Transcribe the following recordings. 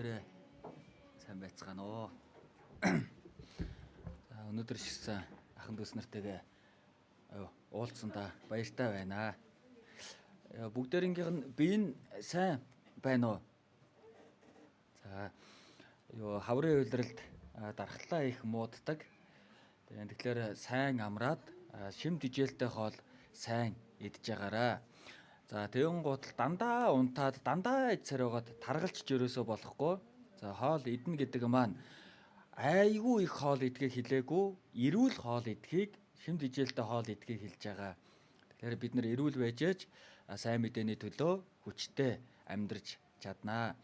бүгдээрээ сайн байцгаана уу. За өнөөдөр шигсэн ахын дүүс нартайгаа уулзсандаа баяртай байна. Бүгдээрийнх нь бие нь сайн байна уу? За хаврын үйлрэлд дархлаа их мууддаг. Тэгэхээр сайн амраад шим дижээлтэй хоол сайн идж байгаараа. За тэгэн гутал дандаа унтаад дандаа ицээр байгаад таргалж ерөөсөө болохгүй. За хоол идэнэ гэдэг маань айгүй их хоол идгийг хэлээгүй, эрүүл хоол идхийг шим дижээлтэй хоол идгийг хэлж байгаа. Тэгэхээр бид нар эрүүл байжээч сайн мэдээний төлөө хүчтэй амьдрч чаднаа.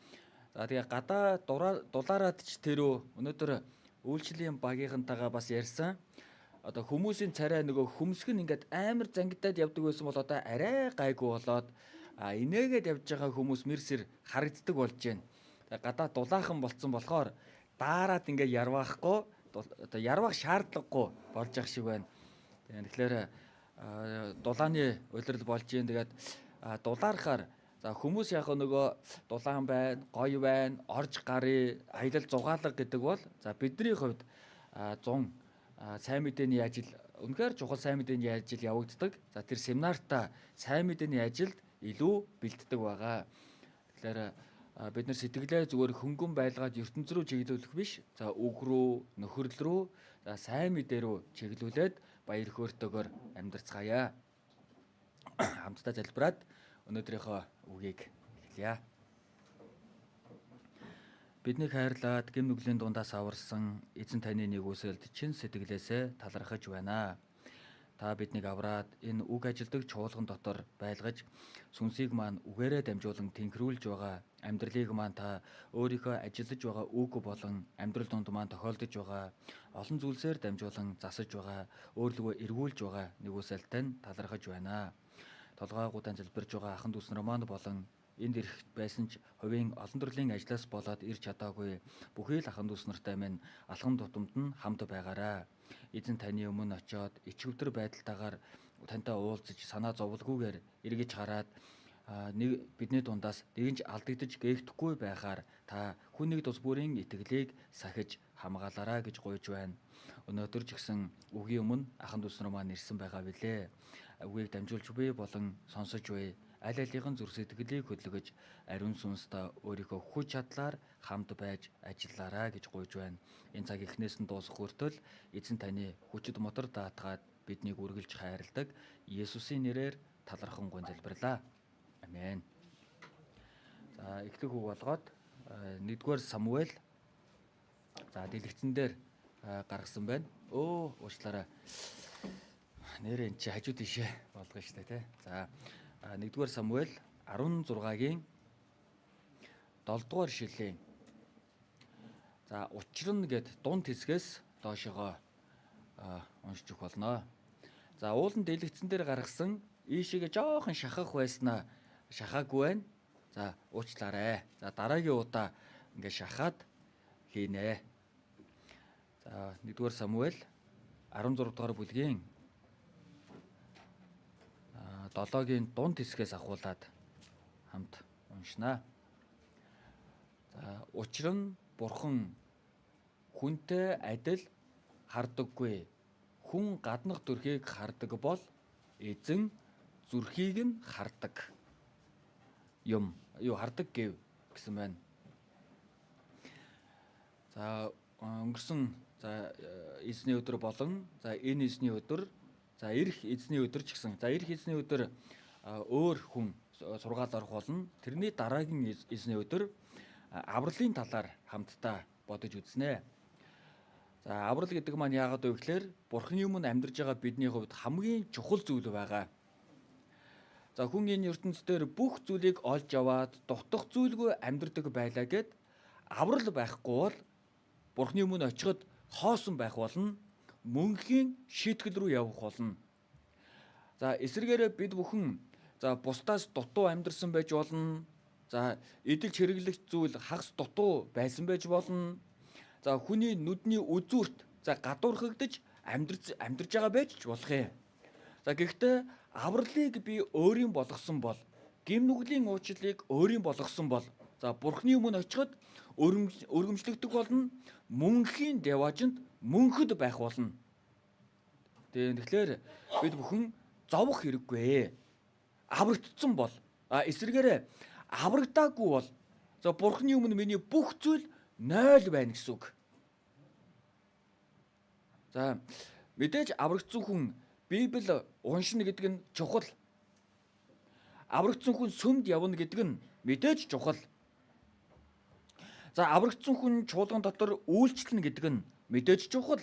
За тэгээ гадаа дулаараад ч тэрөө өнөөдөр үйлчлэлийн багийнхантайгаа бас ярьсан. Одоо хүмүүсийн царай нөгөө хөмсг нь ингээд амар зангидаад явдаг байсан бол одоо арай гайгүй болоод инээгээд явж байгаа хүмүүс мэрсэр харагддаг болж байна. Гадаа дулаахан болцсон болохоор даарад ингээд ярваахгүй одоо ярвах шаардлагагүй болж ах шиг байна. Тэгэхээр дулааны улирал болж байна. Тэгээд дулаарахаар за хүмүүс яг нөгөө дулаан байна, гоё байна, орж гарыг, аялал зугаалга гэдэг бол за бидний хувьд 100 сайн мэдээний ажил үнэхээр чухал сайн мэдээний ажил явагддаг. За тэр семинартаа сайн мэдээний ажилд илүү бэлддэг байгаа. Тэгэхээр бид нар сэтгэлээ зүгээр хөнгөн байлгаад ертөнц рүү чиглүүлэх биш. За үг рүү, нөхөрл рүү, за сайн мэдээ рүү чиглүүлээд баяр хөөртэйгээр амьдарцгаая. Хамтдаа залбираад өнөөдрийнхөө үгийг эхлэе. Биднийг хайрлаад гэм нүглийн дундаас аварсан эзэн таны нэгүсэлд чин сэтгэлээсээ талархаж байна. Та биднийг авраад энэ үг ажилдаг чуулган дотор байлгаж сүнсийг маань үгээрээ дамжуулан тэнхрүүлж байгаа амьдралыг маань та өөрийнхөө ажиллаж байгаа үг болон амьдрал донд маань тохиолдож байгаа олон зүйлсээр дамжуулан засаж байгаа өөрлөгөө эргүүлж байгаа нэгүсэлтэн талархаж байна. Толгойгуудаа залбирж байгаа ахын дүүс нар маань болон энд ирэх байсан ч хувийн олон төрлийн ажлаас болоод ирч чадаагүй бүхий л ахын дүүс нартай минь алхам тутамд нь хамт байгаарай. Эзэн таны өмнө очиод ичгүтэр байдалтайгаар тантай уулзаж санаа зовлгүйгээр эргэж хараад бидний дундаас нэгэнч алдагдаж гээхдэггүй байхаар та хүн нэг тус бүрийн итгэлийг сахиж хамгаалаарай гэж гуйж байна. Өнөөдөр ч гэсэн үгийн өмнө ахын дүүс нар маань ирсэн байгаа билээ. Үгийг дамжуулж буй болон сонсож буй аль алийн зүрх сэтгэлийг хөдөлгөж ариун сүнстэй өөрийнхөө хүч чадлаар хамт байж ажиллаарай гэж гуйж байна. Энэ цаг эхнээс нь дуусах хүртэл эзэн таны хүчит мотор даатгаад биднийг үргэлж хайрладаг Есүсийн нэрээр талархан залбирлаа. Амен. За эхлэх үг болгоод 1-р Самуэль за дэлгэцэн дээр гаргасан байна. Уучлаарай. Нэрээ энэ чи хажууд ишээ болгоно шүү дээ, тий. За 1-р Самуэль 16-гийн 7-р шилийн за учир нь гэд дунд хэсгээс доошогоо уншиж өгөх болно. За уулын дэлгэцэн дээр гаргасан ийшээгээ жоохон шахах байснаа шахаагүй байна. За уучлаарай. За дараагийн удаа ингээ шахаад хийнэ. За 1-р Самуэль 16 дугаар бүлгийн 7-гийн дунд хэсгээс ахуулаад хамт уншнаа. За учир нь бурхан хүнтэй адил хардаггүй. Хүн гаднах зүрхийг хардаг бол эзэн зүрхийг нь хардаг. Хардаг гэв гэсэн байна. За өнгөрсөн эзний өдөр болон энэ эзний өдөр ирэх эзний өдөр ч гэсэн ирэх эзний өдөр өөр хүн сургаал орох болно. Тэрний дараагийн эзний өдөр авралын талаар хамтдаа бодож үзнэ. За аврал гэдэг маань яагаад вэ гэхээр бурхны өмнө амьдарж байгаа бидний хувьд хамгийн чухал зүйл байгаа. За хүн энэ ертөнцийн бүх зүйлийг олж аваад дутах зүйлгүй амьдардаг байлаа гэд аврал байхгүй бол бурхны өмнө очиход хоосон байх болно. Мөнхийн шийтгэл рүү явах болно. За эсвэргээрээ бид бүхэн бусдаас дутуу амьдарсан байж болно. За идэлж хэрэглэх зүйл хагас дутуу байсан байж болно. За хүний нүдний үзүүрт гадуурхагдж амьдарч байгаа байж ч болох юм. За гэхдээ авралыг би өөрийн болгосон бол, гэм нүглийн уучлалыг өөрийн болгосон бол За Бурхны өмнө очиход өргөмжлөгдөх болно. Мөнхийн деважинд мөнхөд байх болно. Тэгэхээр бид бүхэн зовох хэрэггүй. Аврагдсан бол эсвэргээрээ аврагдаагүй бол за Бурхны өмнө миний бүх зүйл 0 байна гэсэн үг. За мэдээж аврагдсан хүн Библи уншина гэдэг нь чухал. Аврагдсан хүн сүмд явна гэдэг нь мэдээж чухал. За аврагдсан хүн чуулган дотор үйлчлэнэ гэдэг нь мэдээж чухал.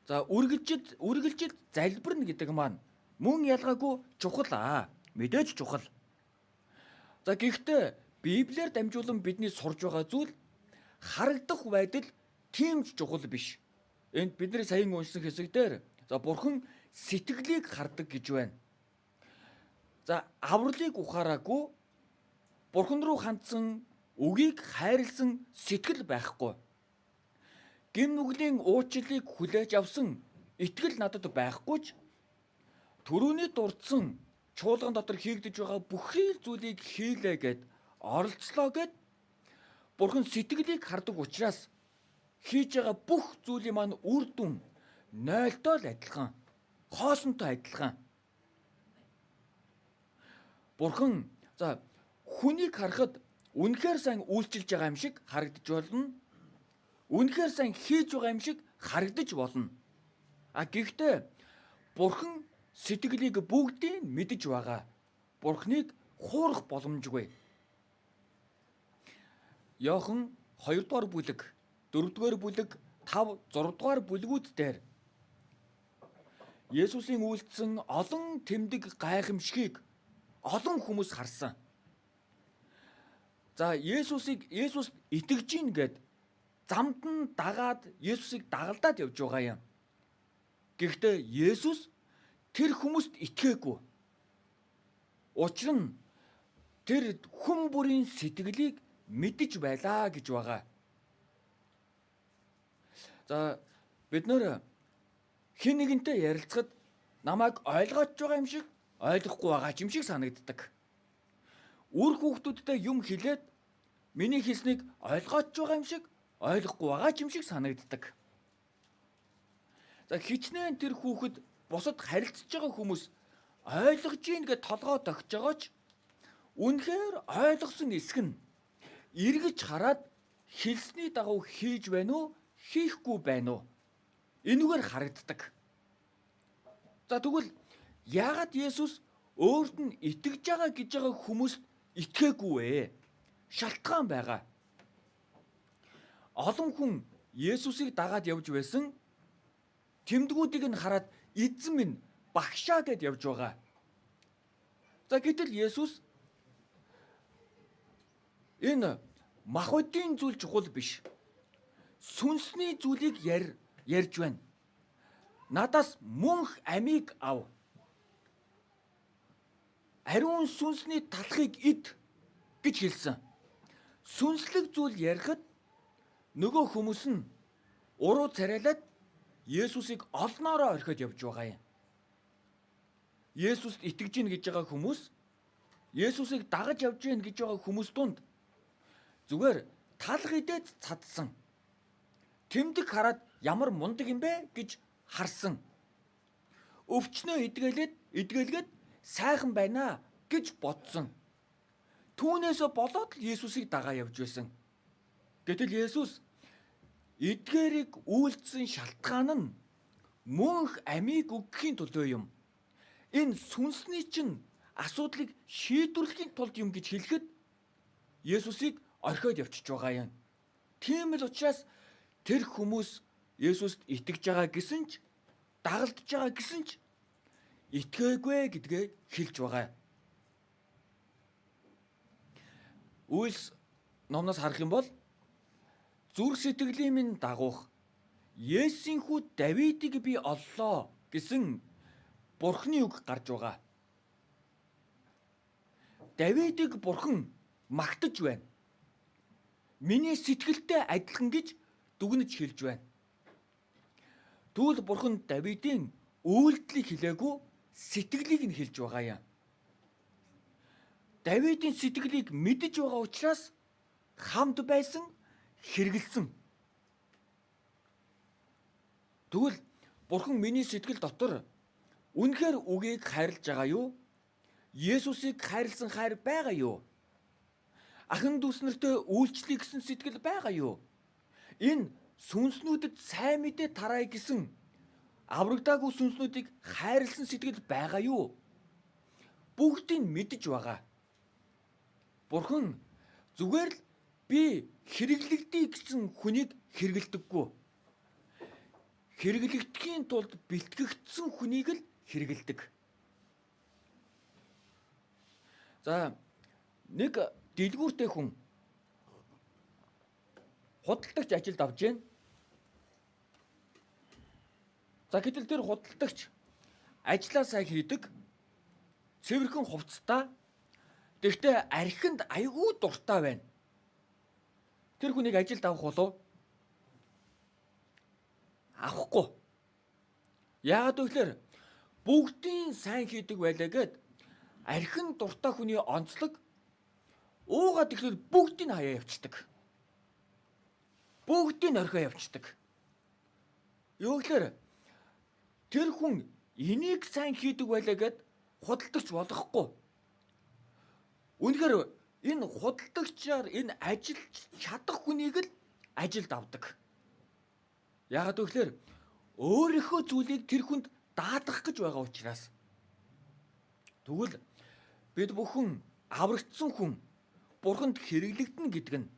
За үргэлжид залбирна гэдэг маань мөн ялгаагүй чухал мэдээж чухал. За гэхдээ Библиэр дамжуулан бидний сурж байгаа зүйл харагдах байдал тийм ч чухал биш. Энд бидний саяхан уншсан хэсэгдэр за Бурхан сэтгэлийг хардаг гэж байна. За авралыг ухаараагүй Бурхан руу хандсан үгийг хайрлсан сэтгэл байхгүй. Гим нүглийн уучлалыг хүлээж авсан итгэл надад байхгүй ч түрүүний дурдсан чуулган дотор хийгдэж байгаа бүхий л зүйлийг хийлээ гэд оролцлоо гэд Бурхан сэтгэлийг хардаг учраас хийж байгаа бүх зүйлийн маань үр дүн 0-той л адилхан, хоосонтой адилхан. Бурхан за хүнийг харахад үнэхээр сайн үйлчилж байгаа юм шиг харагдаж болно. Үнэхээр сайн хийж байгаа юм шиг харагдаж болно. Гэхдээ Бурхан сэтгэлийг бүгдийг мэдэж байгаа. Бурханыг хуурах боломжгүй. Иохан 2 дугаар бүлэг, 4 дугаар бүлэг, 5, 6 дугаар бүлгүүд дээр Есүсийн үйлдэлсэн олон тэмдэг гайхамшигыг олон хүмүүс харсан. За Есүс итгэж гин гэд замд нь дагаад Есүсийг дагалдаад явж байгаа юм. Гэхдээ Есүс тэр хүмүүст итгээгүй. Учир нь тэр хүн бүрийн сэтгэлийг мэдэж байлаа гэж байгаа. За бид нөр хэн нэгэнтэй ярилцахад намайг ойлгож байгаа юм шиг ойлгохгүй байгаа юм шиг санагддаг. Үр хүүхдүүдтэй юм хэлээд миний хэлснийг ойлгож байгаа юм шиг ойлгохгүй байгаа юм шиг санагддаг. За хичнээн тэр хүүхэд бусад харилцаж байгаа хүмүүс ойлгож гин гэж толгой тогтж байгаа ч үнэхээр ойлгосон эсэх нь эргэж хараад хэлсний дагуу хийж байна уу, хийхгүй байна уу? Энүүгээр харагддаг. За тэгвэл яагаад Есүс өөрт нь итгэж байгаа гэж байгаа хүмүүст итгээгүй вэ? Шалтгаан байгаа. Олон хүн Есүсийг дагаад явж байсан тэмдгүүдийг нь хараад эзэн минь багшаа гэд явж байгаа. За гэтэл Есүс энэ махбодийн зүйл чухал биш. Сүнсний зүйлийг ярьж байна. Надаас мөнх амийг ав. Ариун сүнсний талхыг ид гэж хэлсэн. Сүнслэг зүйл ярихад нөгөө хүмүүс нь уруу царайлаад Есүсийг олноороо орхиод явж байгаа юм. Есүст итгэж гин гэж байгаа хүмүүс, Есүсийг дагаж явж гин гэж байгаа хүмүүс дунд зүгээр талх идээд цадсан. Тэмдэг хараад ямар мундаг юм бэ гэж харсан. Өвчнөө эдгэлгээд сайхан байна гэж бодсон. Түүнээсээ болоод л Есүсийг дагаа явж байсан. Гэтэл Есүс эдгээрийг үйлдсэн шалтгаан нь мөнх амийг өгөхийн төлөө юм. Энэ сүнсний чинь асуудлыг шийдвэрлэхийн тулд юм гэж хэлэхэд Есүсийг орхиод явчихж байгаа юм. Тийм л учраас тэр хүмүүс Есүст итгэж байгаа гэсэн ч дагалдж байгаа гэсэн ч итгээгүй гэдгээ хэлж байгаа. Үйлс номноос харах юм бол зүрх сэтгэлийн минь дагуух Есүсийн хүү Давидыг би оллоо гэсэн Бурхны үг гарч байгаа. Давидыг Бурхан магтаж байна. Миний сэтгэлтэй адилхан гэж дүгнэж хэлж байна. Тэгвэл Бурхан Давидын үйлдэлийг хэлээгүй сэтгэлийг нь хэлж байгаа юм. Давидын сэтгэлийг мэдэж байгаа учраас хамт байсан, хэрэгэлсэн. Тэгвэл Бурхан миний сэтгэл дотор үнэхээр үгийг хайрлаж байгаа юу? Есүсийг хайрлсан хайр байгаа юу? Ахын дүүс нартай үйлчлэе гэсэн сэтгэл байгаа юу? Энэ сүнснүүдэд сайн мэдээ тарай гэсэн аврагдаагүй сүнснүүдийг хайрлсан сэтгэл байгаа юу? Бүгдийг мэдэж байгаа. Бурхан зүгээр л би хэрэглэгдээ гэсэн хүнийг хэрэгэлдэггүй. Хэрэглэгдэхийн тулд бэлтгэгдсэн хүнийг л хэрэгэлдэг. За нэг дэлгүүртэй хүн худалдагч ажилд авж байна. За гэтэл тэр худалдагч ажлаа сайн хийдэг, цэвэрхэн хувцастай, тэгтээ архинд аягүй дуртай байна. Тэр хүнийг ажилд авах болов? Авахгүй. Яагаад гэвэл бүгдийн сайн хийдэг байлаа гэд архин дуртай хүний онцлог уугаад ирэхэд бүгдийг хаяа явцдаг. Бүгдийг орхио явцдаг. Юу гэхээр тэр хүн энийг сайн хийдэг байлаа гэд худалдагч болохгүй. Үнэхээр энэ худалдагчаар энэ ажиллаж чадах хүнийг л ажилд авдаг. Яагаад гэвэл өөрийнхөө зүйлийг тэр хүнд даатгах гэж байгаа учраас. Тэгвэл бид бүхэн аврагдсан хүн Бурханд хэрэглэгдэнэ гэдэг нь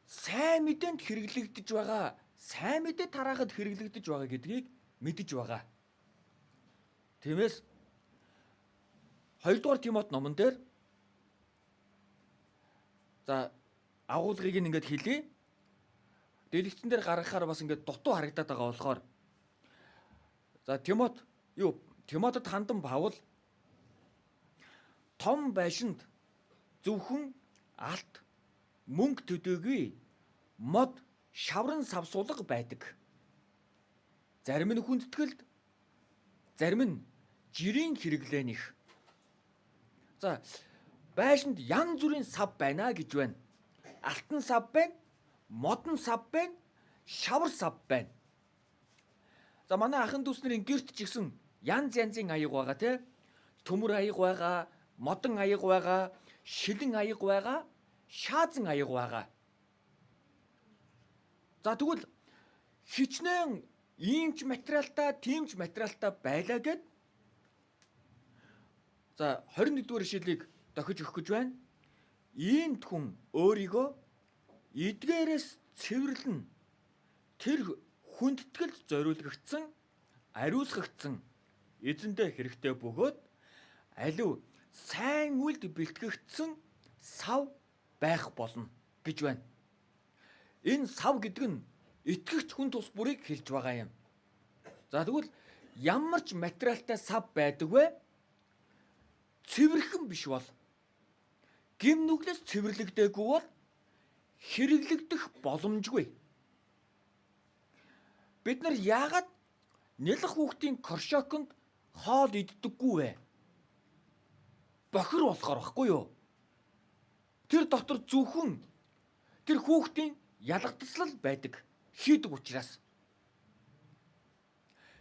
сайн мэдээнд хэрэглэгдэж байгаа, сайн мэдээ тараахад хэрэглэгдэж байгаа гэдгийг мэдэж байгаа. Тиймээс 2 дугаар Тимот номон дээр за агуулгыг ингээд хэлье. Дэлгэцэн дээр гаргахаар бас ингээд дутуу харагдаад байгаа болохоор за Тимотед хандан Паул том байшинд зөвхөн алт, мөнгө төдөөгүй мод, шавран савсуулга байдаг. Зарим нь хүндэтгэлд, зарим нь жирийн хэрэглээнийх. За байшинд янз бүрийн сав байна гэж байна. Алтан сав байна, модон сав байна, шавар сав байна. За манай ахын дүүс нарын гэрт ч гэсэн янз янзын аяг байгаа те. Төмөр аяг байгаа, модон аяг байгаа, шилэн аяг байгаа, шаазан аяг байгаа. За тэгвэл хичнээн иймч материалтай, тиймч материалтай байлаа гэд за 21-р ишлэлийг дохиж өгөх гэж байна. Иймд хүн өөрийгөө эдгээрээс цэвэрлэн тэр хүндэтгэлд зориулгагдсан, ариусгагдсан эзэндээ хэрэгтэй бөгөөд аливаа сайн үлд бэлтгэгдсэн сав байх болно гэж байна. Энэ сав гэдэг нь итгэгч хүн тус бүрийг хэлж байгаа юм. За тэгвэл ямар ч материалтай сав байдаг вэ? Цэвэрхэн биш бол гим нүглээс цэвэрлэгдээгүй бол хэрэглэгдэх боломжгүй. Бид нар яагаад нялх хүүхдийн коршоконд хоол иддэггүй вэ? Бохир болохоор баггүй юу? Тэр дотор зөвхөн тэр хүүхдийн ялгадслал байдаг, хийдэг учраас.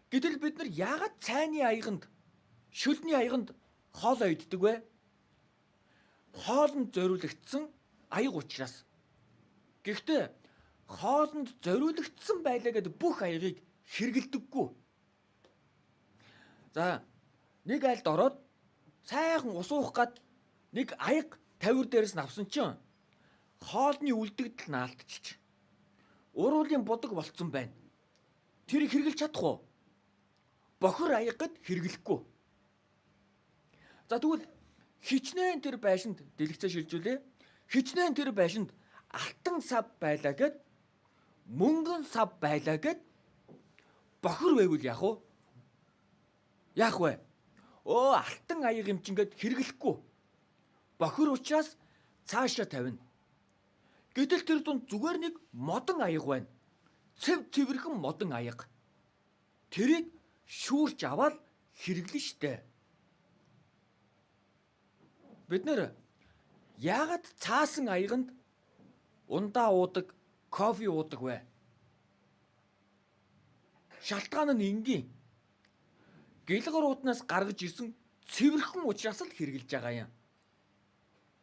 Гэтэл бид нар яагаад цайны аяганд, шөлний аяганд хоолоо иддэг вэ? Хоолнд зориулагдсан аяг учраас. Гэхдээ хоолнд зориулагдсан байлаа гэдэг бүх аягийг хэрэгэлдэггүй. За нэг айлд ороод сайхан ус уух гад нэг аяг тавир дээрээс навсан чинь хоолны үлдэгдэл наалтчих. Уруулын будаг болцсон байна. Тэрийг хэрэглэж чадах уу? Бохир аягд хэрэглэхгүй. За тэгвэл хичнээн тэр байшинд дэлгэцээ шилжүүлээ. Хичнээн тэр байшинд алтан сав байлаа гэд мөнгөн сав байлаа гэд бохир байвал яах вэ? Яах вэ? Алтан аяг юм чинь гээд хэрэглэхгүй. Бохир учраас цаашаа тавина. Гэтэл тэр дунд зүгээр нэг модон аяг байна. Цэвэрхэн модон аяг. Тэрийг шүүрч аваад хэрэглэн штэ. бид нэр яагаад цаасан аяганд ундаа уудаг, кофе уудаг вэ? Шалтгаан нь энгийн. Гэлгэр уутнаас гаргаж ирсэн цэвэрхэн учраас л хэрглэж байгаа юм.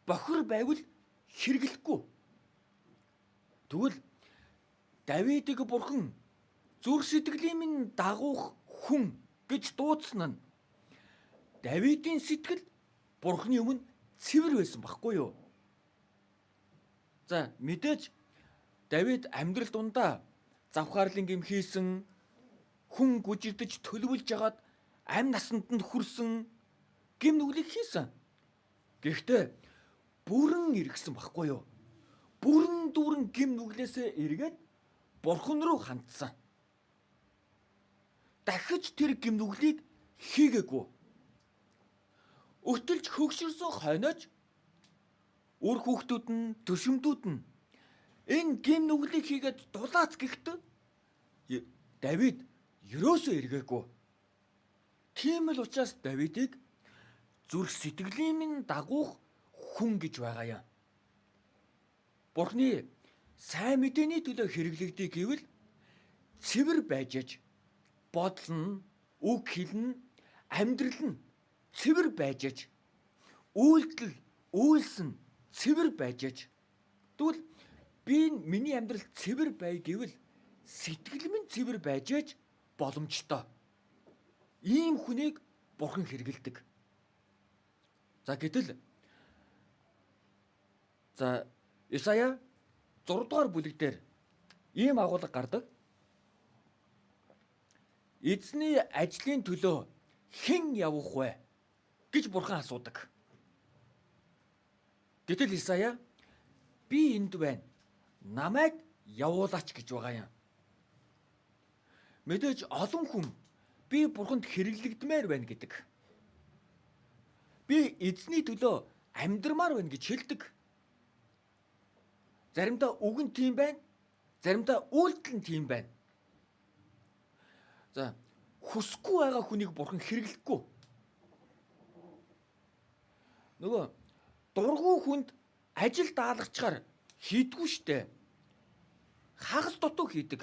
Бохир байвал хэрглэхгүй. Тэгвэл Давидыг бурхан зүрх сэтгэлийн минь дагуух хүн гэж дуудсан нь Давидын сэтгэл бурханы өмнө цэвэр байсан байхгүй юу? За мэдээж Давид амьдрал дундаа завхаарлын гэм хийсэн, хүн гүжигдэж төлөвлөж жагаад амь насанд нь хүрсэн гэм нүглийг хийсэн. Гэхдээ бүрэн эргэсэн байхгүй юу? Бүрэн дүүрэн гэм нүглээсээ эргээд бурхан руу хандсан. Дахиж тэр гэм нүглийг хийгээгүй. Өтөлж хөгшөрсөн хойноож үр хүүхдүүд нь, төшөмдүүд нь энэ гэм нүглийг хийгээд дулаац гэхдээ Давид ерөөсөө эргээгүй. Тийм л учраас Давидыг зүрх сэтгэлийн минь дагуух хүн гэж байгаа юм. Бурхны сайн мэдээний төлөө хэрэглэгдээ гэвэл цэвэр байж аж, бодол нь, үг хэл нь, амьдрал нь цэвэр байж аж, үйлдэл, үйлс нь цэвэр байж аж. Тэгвэл миний амьдрал цэвэр бай гэвэл сэтгэл минь цэвэр байж аж боломжтой. Ийм хүнийг бурхан хэрэгэлдэг. За гэтэл Исая 6 дугаар бүлэг дээр ийм агуулга гардаг. Эзний ажлын төлөө хэн явах вэ гэж бурхан асуудаг. Гэтэл Исая би энд байна. Намайг явуулаач гэж байгаа юм. Мэдээж олон хүн би бурханд хэрэглэгдмээр байна гэдэг. Би эзний төлөө амьдрмаар байна гэж хэлдэг. Заримдаа үг нь тийм байна, заримдаа үйлдэл нь тийм байна. За, хүсэхгүй байгаа хүнийг бурхан хэрэглэхгүй. Нөгөө дургүй хүнд ажил даалгачаар хийдгүү штэ. Хагас дутуу хийдэг.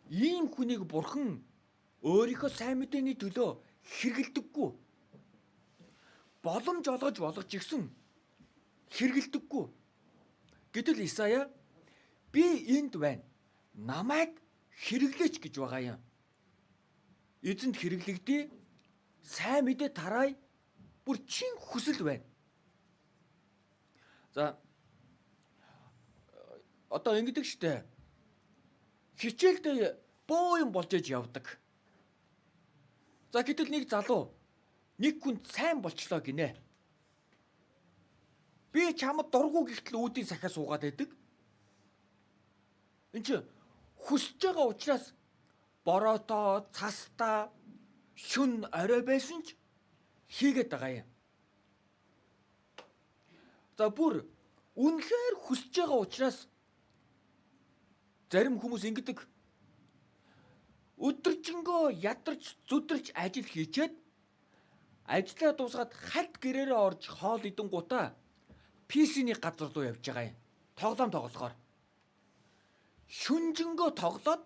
Ийм хүнийг бурхан өөрийнхөө сайн мэдээний төлөө хэрэгэлдэггүй. Боломж олгож игсэн хэрэгэлдэггүй. Гэтэл Исая би энд байна. Намайг хэрэглээч гэж байгаа юм. Эзэнд хэрэглэгдээ, сайн мэдээ тараая, бүр чин хүсэл байна. За одоо ингэдэг штэ. Хичээлдээ боо юм болж иж явдаг. За гэтэл нэг залуу нэг хүнд сайн болчлоо гинэ. Би чамд дургүй гэхтэл үүдийн сахиа суугаад байдаг. Энд чи хүсэж байгаа учраас бороотоо, цастаа, шүн орой байсан ч хийгээд байгаа юм. За бүр үнэхээр хүсэж байгаа учраас зарим хүмүүс ингэдэг. Өдөржингөө ядарч, зүдэрч ажил хийчээд ажлаа дуусгаад хальт гэрээрээ орж хоол идэнгуудаа PC-ний газар руу явж байгаа юм. Тоглоом тоглохоор. Шүнжэнгөө тоглоод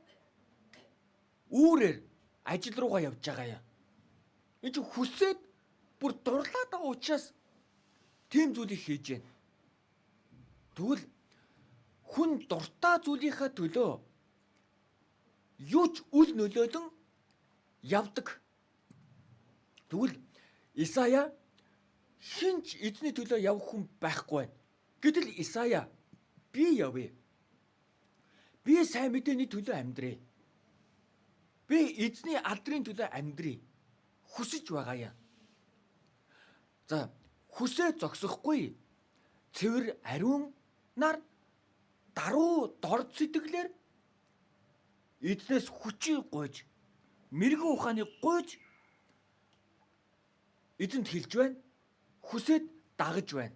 үүрээр ажил руугаа явж байгаа юм. Энд чинь хүсээд бүр дурлаад байгаа учраас тийм зүйлийг хийж байна. Тэгвэл хүн дуртай зүйлийнхаа төлөө юу ч үл нөлөөлөн явдаг. Тэгвэл Исая хинч эзний төлөө явах хүн байхгүй байна. Гэтэл Исая би явъя. Би сайн мэдээний төлөө амьдрээ. Би эзний алдрын төлөө амьдрий. Хүсэж байгаа юм. За, хүсээ зогсохгүй цэвэр ариун нар даруй дорд сэтгэлээр эзнээс хүчийг гуйж, мэрэгэн ухааныг гуйж эзэнт хэлж байна. Хүсээд дагаж байна.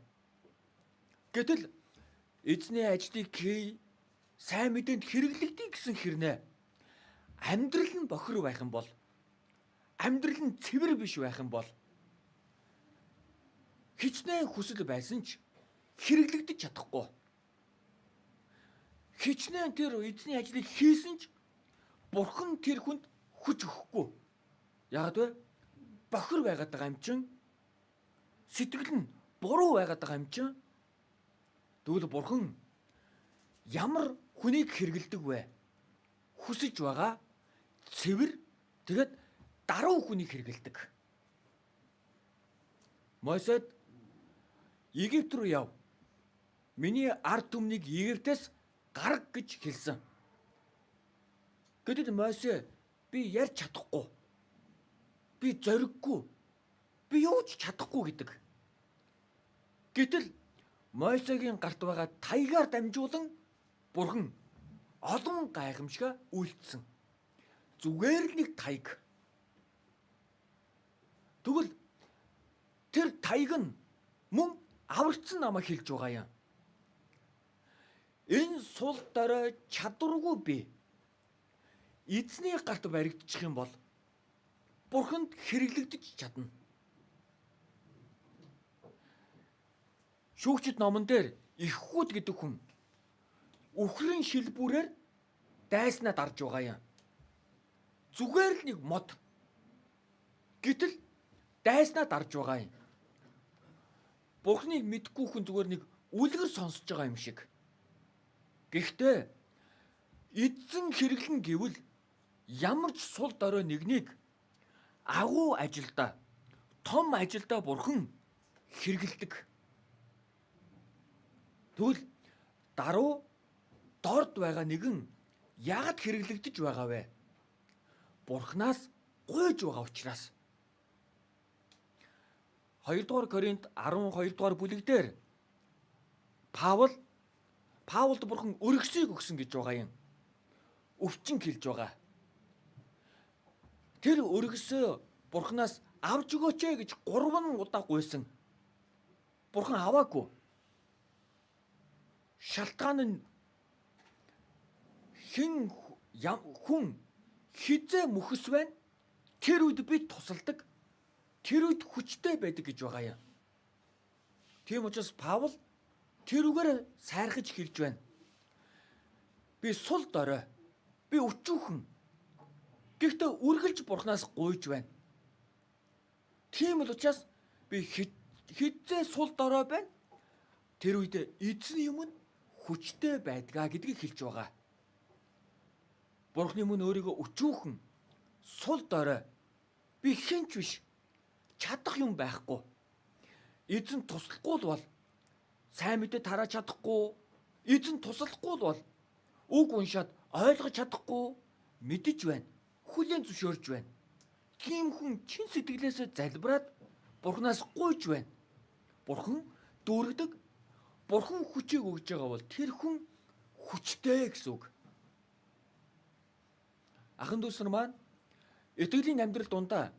Гэтэл эзний ажлыг хий, сайн мэдээнд хэрэглэгдэй гэсэн хэрнээ амьдрал нь бохир байх юм бол, амьдрал нь цэвэр биш байх юм бол хичнээн хүсэл байсан ч хэрэглэгдэж чадахгүй. Хичнээн тэр эзний ажлыг хийсэн ч Бурхан тэр хүнд хүч өгөхгүй. Яагаад вэ? Бохир байгаад байгаа юм чин. Сэтгэл нь буруу байгаад байгаа юм чин. Тэгвэл Бурхан ямар хүнийг хэрэгэлдэг вэ? Хүсэж байгаа цэвэр тэгэд даруй хүнийг хэрэгэлдэг. Мосед Египт рүү яв. Миний ард түмнийг Египтээс гарга гэж хэлсэн. Гэтэл Мосе би ярьж чадахгүй. Би зориггүй. Би юу ч чадахгүй гэдэг. Гэтэл Мосегийн гарт байгаа таягаар дамжуулан Бурхан олон гайхамшиг үйлдсэн. Зүгээр л нэг таяг. Тэгвэл тэр таяг нь мөн аврагдсан намайг хэлж байгаа юм. Энэ сул дорой чадваргүй би эзний гарт баригдчих юм бол Бурханд хэрэглэгдэж чадна. Шүүгчд номон дээр Иххүүд гэдэг хүн үхрийн шилбүүрээр дайснаа дарж байгаа юм. Зүгээр л нэг мод. Гэтэл дайснаа дарж байгаа юм. Бурхныг мэдгүй хүн зүгээр нэг үлгэр сонсож байгаа юм шиг. Гэхдээ эзэн хэрэглэн гэвэл ямар ч сул дорой нэгнийг агуу ажилдаа, том ажилдаа Бурхан хэрэгэлдэг. Тэгвэл даруй дорд байгаа нэгэн яагаад хэрэглэгдэж байгаа вэ? Бурханаас гуйж байгаа учраас. 2 дугаар Коринт 12 дугаар бүлэг дээр Паулд Бурхан өргөсийг өгсөн гэж байгаа юм. Өвчин хэлж байгаа. Тэр өргөсөө Бурханаас авч өгөөч гэж 3 удаа гуйсан. Бурхан аваагүй. Шалтгаан нь хүн хизээ мөхөс байна. Тэр үед бид тусалдаг. Тэр үед хүчтэй байдаг гэж байгаа юм. Тийм учраас Паул тэрүүгээр сайрхаж хэлж байна. Би сул дорой. Би өчүүхэн. Гэхдээ үргэлж Бурханаас гуйж байна. Тийм л учраас би хизээ сул дорой байна. Тэр үед эзний өмнө хүчтэй байдгаа гэдгийг хэлж байгаа. Бурхны өмнө өөрийгөө өчүүхэн, сул дорой. Би хинч биш. Чадах юм байхгүй. Эзэн туслахгүй л бол сайн мэдээ тарааж чадахгүй, эзэн туслахгүй л бол үг уншаад ойлгож чадахгүй мэдэж байна. Хүлээн зөвшөөрж байна. Тийм хүн чин сэтгэлээсээ залбираад Бурханаас гуйж байна. Бурхан дүүргэдэг. Бурхан хүчийг өгж байгаа бол тэр хүн хүчтэй гэсэн үг. Ахын дүүс нар маань итгэлийн амьдрал дундаа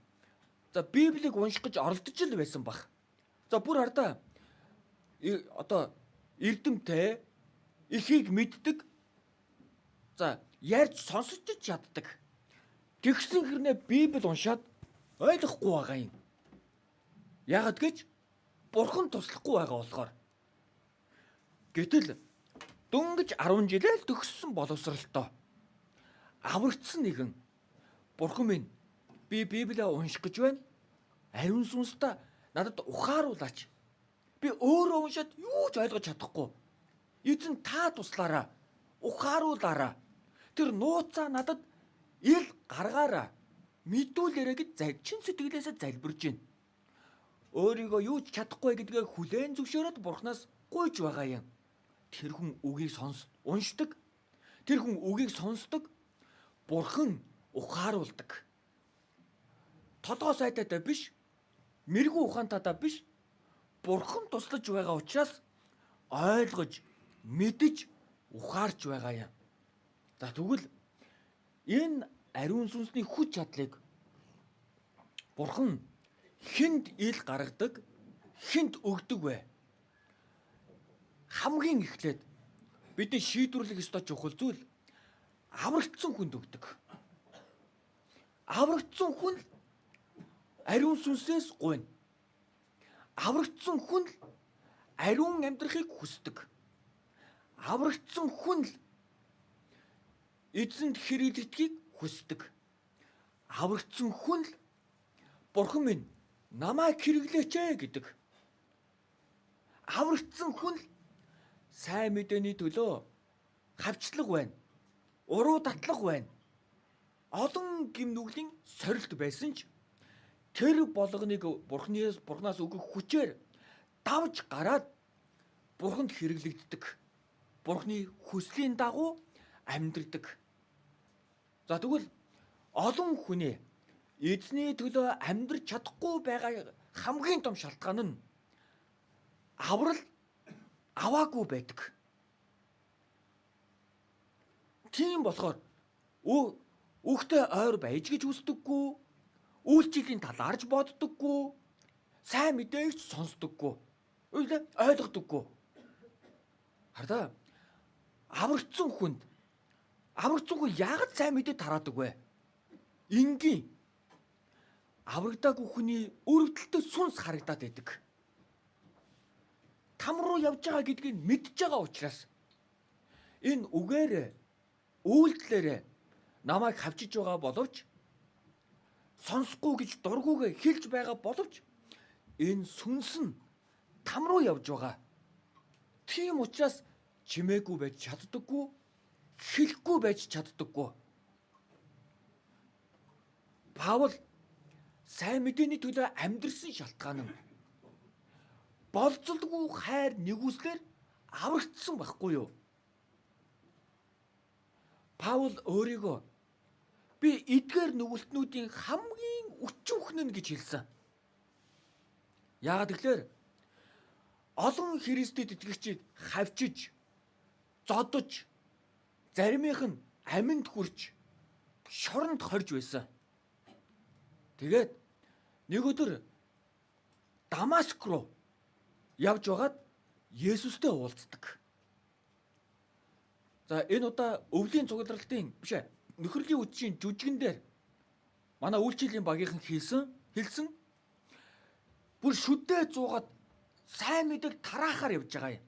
Библийг унших гэж оролдож л байсан баг. Бүр хардаа одоо эрдэмтэй эхийг мэддэг. Ярьж сонсож чаддаг. Тэгсэн хэрнээ Библи уншаад ойлгохгүй байгаа юм. Яагад гэж Бурхан туслахгүй байгаа болохоор. Гэтэл дөнгөж 10 жилээ л төгссөн боловсралтай аврагдсан нэгэн Бурхан минь би Библийг унших гэж байна. Ариун сүнстэй надад ухааруулаач. Би өөрөө уншаад юу ч ойлгож чадахгүй. Эзэн та туслаараа, ухааруулаараа. Тэр нууцаа надад ил гаргаараа. Мэдүүлээрэ гэж чин сэтгэлээсээ залбирж байна. Өөрийгөө юу ч чадахгүй гэдгээ хүлээн зөвшөөрөөд Бурханаас гуйж байгаа юм. Тэр хүн үгийг уншдаг. Тэр хүн үгийг сонсдог. Бурхан ухааруулдаг. Толгой сайтаатай биш, мэрэгүү ухаантайтай биш, Бурхан туслаж байгаа учраас ойлгож, мэдэж, ухаарч байгаа юм. Тэгвэл энэ ариун сүнсний хүч чадлыг Бурхан хэнд ил гаргадаг, хэнд өгдөг вэ? Хамгийн эхлээд бидний шийдвэрлэх ёстой чухал зүйл аврагдсан хүнд өгдөг. Аврагдсан хүн ариун сүнсээс гуйна. Аврагдсан хүн л ариун амьдрахыг хүсдэг. Аврагдсан хүн л эзэнд хэрэглэдгийг хүсдэг. Аврагдсан хүн л Бурхан минь намайг хэрэглээч гэдэг. Аврагдсан хүн л сайн мэдээний төлөө хавчлаг байна. Уруу татлах байна. Олон гим нүглийн сорилт байсан ч тэр болгоныг Бурханаас өгөх хүчээр давж гараад Бурханд хэрэглэгддэг. Бурханы хүслийн дагуу амьдрдаг. За тэгвэл олон хүний эзний төлөө амьдрч чадахгүй байгаа хамгийн том шалтгаан нь аврал аваагүй байдаг. Тийм болохоор өгтөө ойр байж гэж хүсдэггүй, үйлчлэлийн талаарч боддоггүй, сайн мэдээгч сонсдоггүй, ойлгодоггүй. Хардаа аврагдсан хүн яагаад сайн мэдээ тараадаг вэ? Энгийн аврагдаагүй хүний өрөвдөлтөд сүнс харагдаад байдаг. Там руу явж байгаа гэдгийг мэдж байгаа учраас энэ үгээр үйлдэлээр намайг хавчиж байгаа боловч сонсохгүй гэж дургүйгээ хэлж байгаа боловч энэ сүнс нь там руу явж байгаа. Тийм учраас чимээгүй байж чаддаггүй, хэлэхгүй байж чаддаггүй. Паул сайн мэдээний төлөө амьдрсан шалтгаан нь болцолгүй хайр нэгүслэр аврагдсан байхгүй юу? Паул өөрийгөө би эдгээр нүгэлтнүүдийн хамгийн өчүүхэн нь гэж хэлсэн. Яагаад гэвэл олон Христэд итгэгчийг хавчиж, зодож, заримынх нь аминд хүрч, шоронд хорж байсан. Тэгээд нэг өдөр Дамаск руу явж байгаад Есүстэй уулздаг. За энэ удаа өвлийн цугларалтын нөхөрлийн үдшийн жүжигэн дээр манай үйлчлэлийн багийнхан хэлсэн бүр шүдээ зуугаад сайн мэдээг тараахаар явж байгаа юм.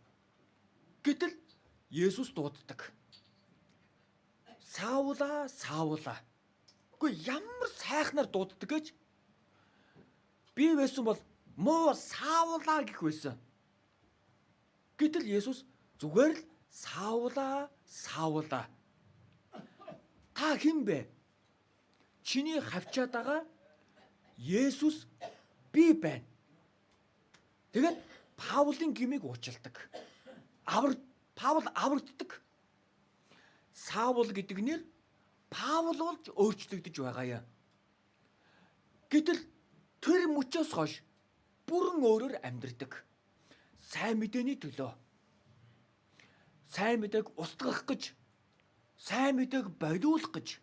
Гэтэл Есүс дууддаг. Саулаа, Саулаа. Үгүй ямар сайхнаар дууддаг гэж би байсан бол муу Саулаа гэх байсан. Гэтэл Есүс зүгээр л Саулаа, Саулаа. Та хэн бэ? Чиний хавчаад байгаа Есүс би байна. Тэгээд Паулын гмийг уучилдаг. Паул аврагддаг. Саул гэдэг нэр Паул болж өөрчлөгдөж байгаа юм. Гэтэл тэр мөчөөс хойш бүрэн өөрөөр амьдрдаг. Сайн мэдээний төлөө. Сайн мэдээг устгах гэж, сайн мэдээг бодиулах гэж,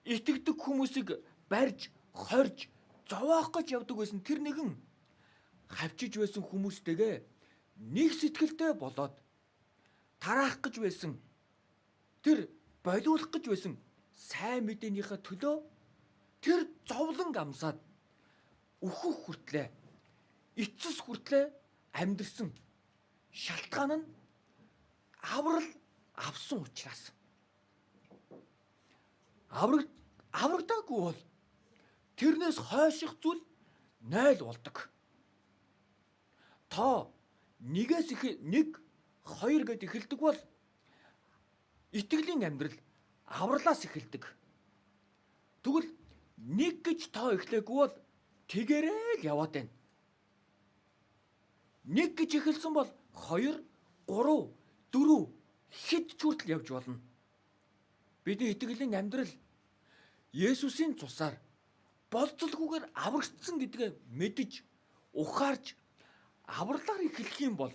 итгэдэг хүмүүсийг барьж, хорж, зовоох гэж явдаг байсан тэр нэгэн хавчиж байсан хүмүүстэйгээ нэг сэтгэлтэй болоод тараах гэж байсан, тэр бодиулах гэж байсан сайн мэдээнийхээ төлөө тэр зовлон амсаад өөхөх хүртлээ, эцэс хүртлээ амьдрсан шалтгаан нь аврал авсан учраас. Аврагдаагүй бол тэрнээс хойших зүйл 0 болдог. Тоо 1-2 гэд эхэлдэг бол итгэлийн амьдрал авралаас эхэлдэг. Тэгвэл 1 гэж тоо эхлэегүй бол тэгээрээ л яваад байна. 1 гэж эхэлсэн бол 2, 3, 4 хэд ч хүртэл явж болно. Бидний итгэлийн амьдрал Есүсийн цусаар болцолгүйгээр аврагдсан гэдгээ мэдж, ухаарж, авралаар эхлэх юм бол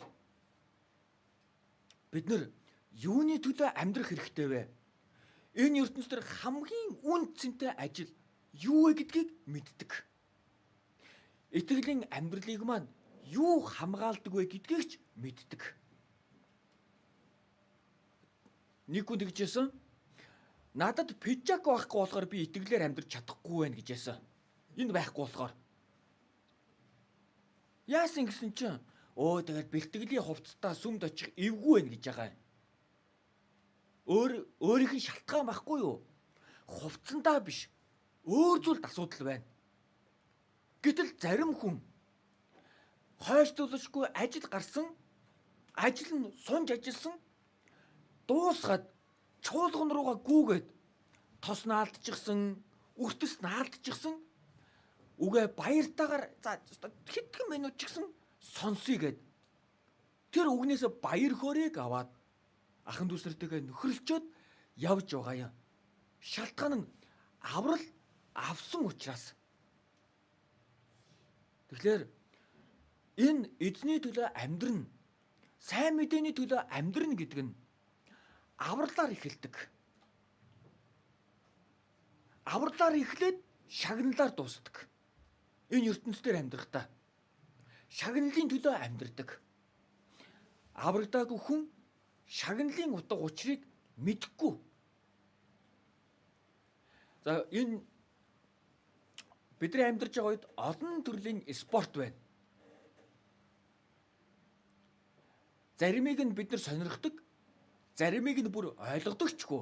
бид нар юуны төлөө амьдрах хэрэгтэй вэ? Энэ ертөнцийн хамгийн үн цэнтэй ажил юу вэ гэдгийг мэддэг. Итгэлийн амьдралыг маань юу хамгаалдаг вэ гэдгийг ч мэддэг. Нэг хүн тэгжсэн. Надад пижак байхгүй болохоор би итгэлээр амьдрч чадахгүй байна гэжсэн. Энэ байхгүй болохоор. Яасан гэсэн чинь тэгээд бэлтгэлийн хувцастаа сүмд очих эвгүй байна гэж байгаа юм. Өөрийнх нь шалтгаан байхгүй юу? Хувцсандаа биш. Өөр зүйлд асуудал байна. Гэтэл зарим хүн хойшлуулшгүй ажил гарсан, ажил нь сунж ажилласан, дуусгаад чуулган руугаа гүүгээд тос наалдчихсан, үртэс наалдчихсан. Үгээ баяртаагаар за хэдхэн минут ч гэсэн сонсъё гэд. Тэр үгнээс баяр хөөргийг аваад ахын дүүс нартайгаа нөхөрлөчөөд явж байгаа юм. Шалтгаан нь аврал авсан учраас. Тэгэхээр энэ эзний төлөө амьдрна, сайн мэдээний төлөө амьдрна гэдэг нь авралаар эхэлдэг. Авралаар эхлээд шагналаар дуусдаг. Энэ ертөнцийн амьдрахтаа шагналын төлөө амьдрдаг. Аврагдаагүй хүн шагналын утга учирыг мэдэхгүй. За энэ бидний амьдарч байгаа үед олон төрлийн спорт байна. Заримыг нь бид нар сонирхдаг, заримыг нь бүр ойлгодогчгүй.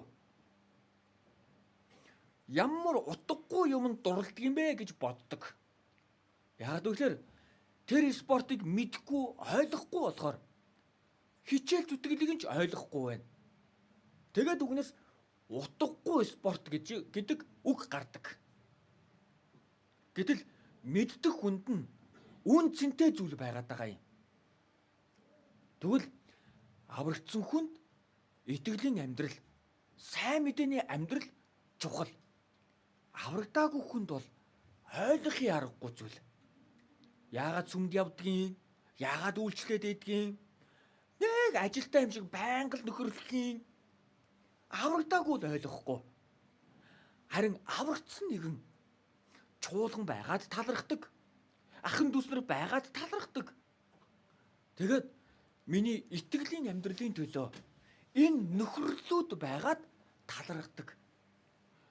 Ямар утгагүй юмд дурлдаг юм бэ гэж боддог. Яагаад гэвэл тэр спортыг мэдэхгүй, ойлгохгүй болохоор хичээл зүтгэлийг нь ч ойлгохгүй байна. Тэгээд үгнээс утгагүй спорт гэдэг үг гардаг. Гэтэл мэддэг хүнд нь үн цэнтэй зүйл байгаад байгаа юм. Тэгвэл аврагдсан хүнд итгэлийн амьдрал, сайн мэдээний амьдрал чухал. Аврагдаагүй хүнд бол ойлгохын аргагүй зүйл. Яагаад сүмд явдгийг, яагаад үйлчлээд идгийг, нэг ажилтаа юм шиг байнга л нөхөрлөхийн аврагдаагүй л ойлгохгүй. Харин аврагдсан нэгэн чуулган байгаад талархдаг. Ахын дүүснэр байгаад талархдаг. Тэгээд миний итгэлийн амьдралын төлөө энэ нөхөрлөлүүд байгаад талархдаг.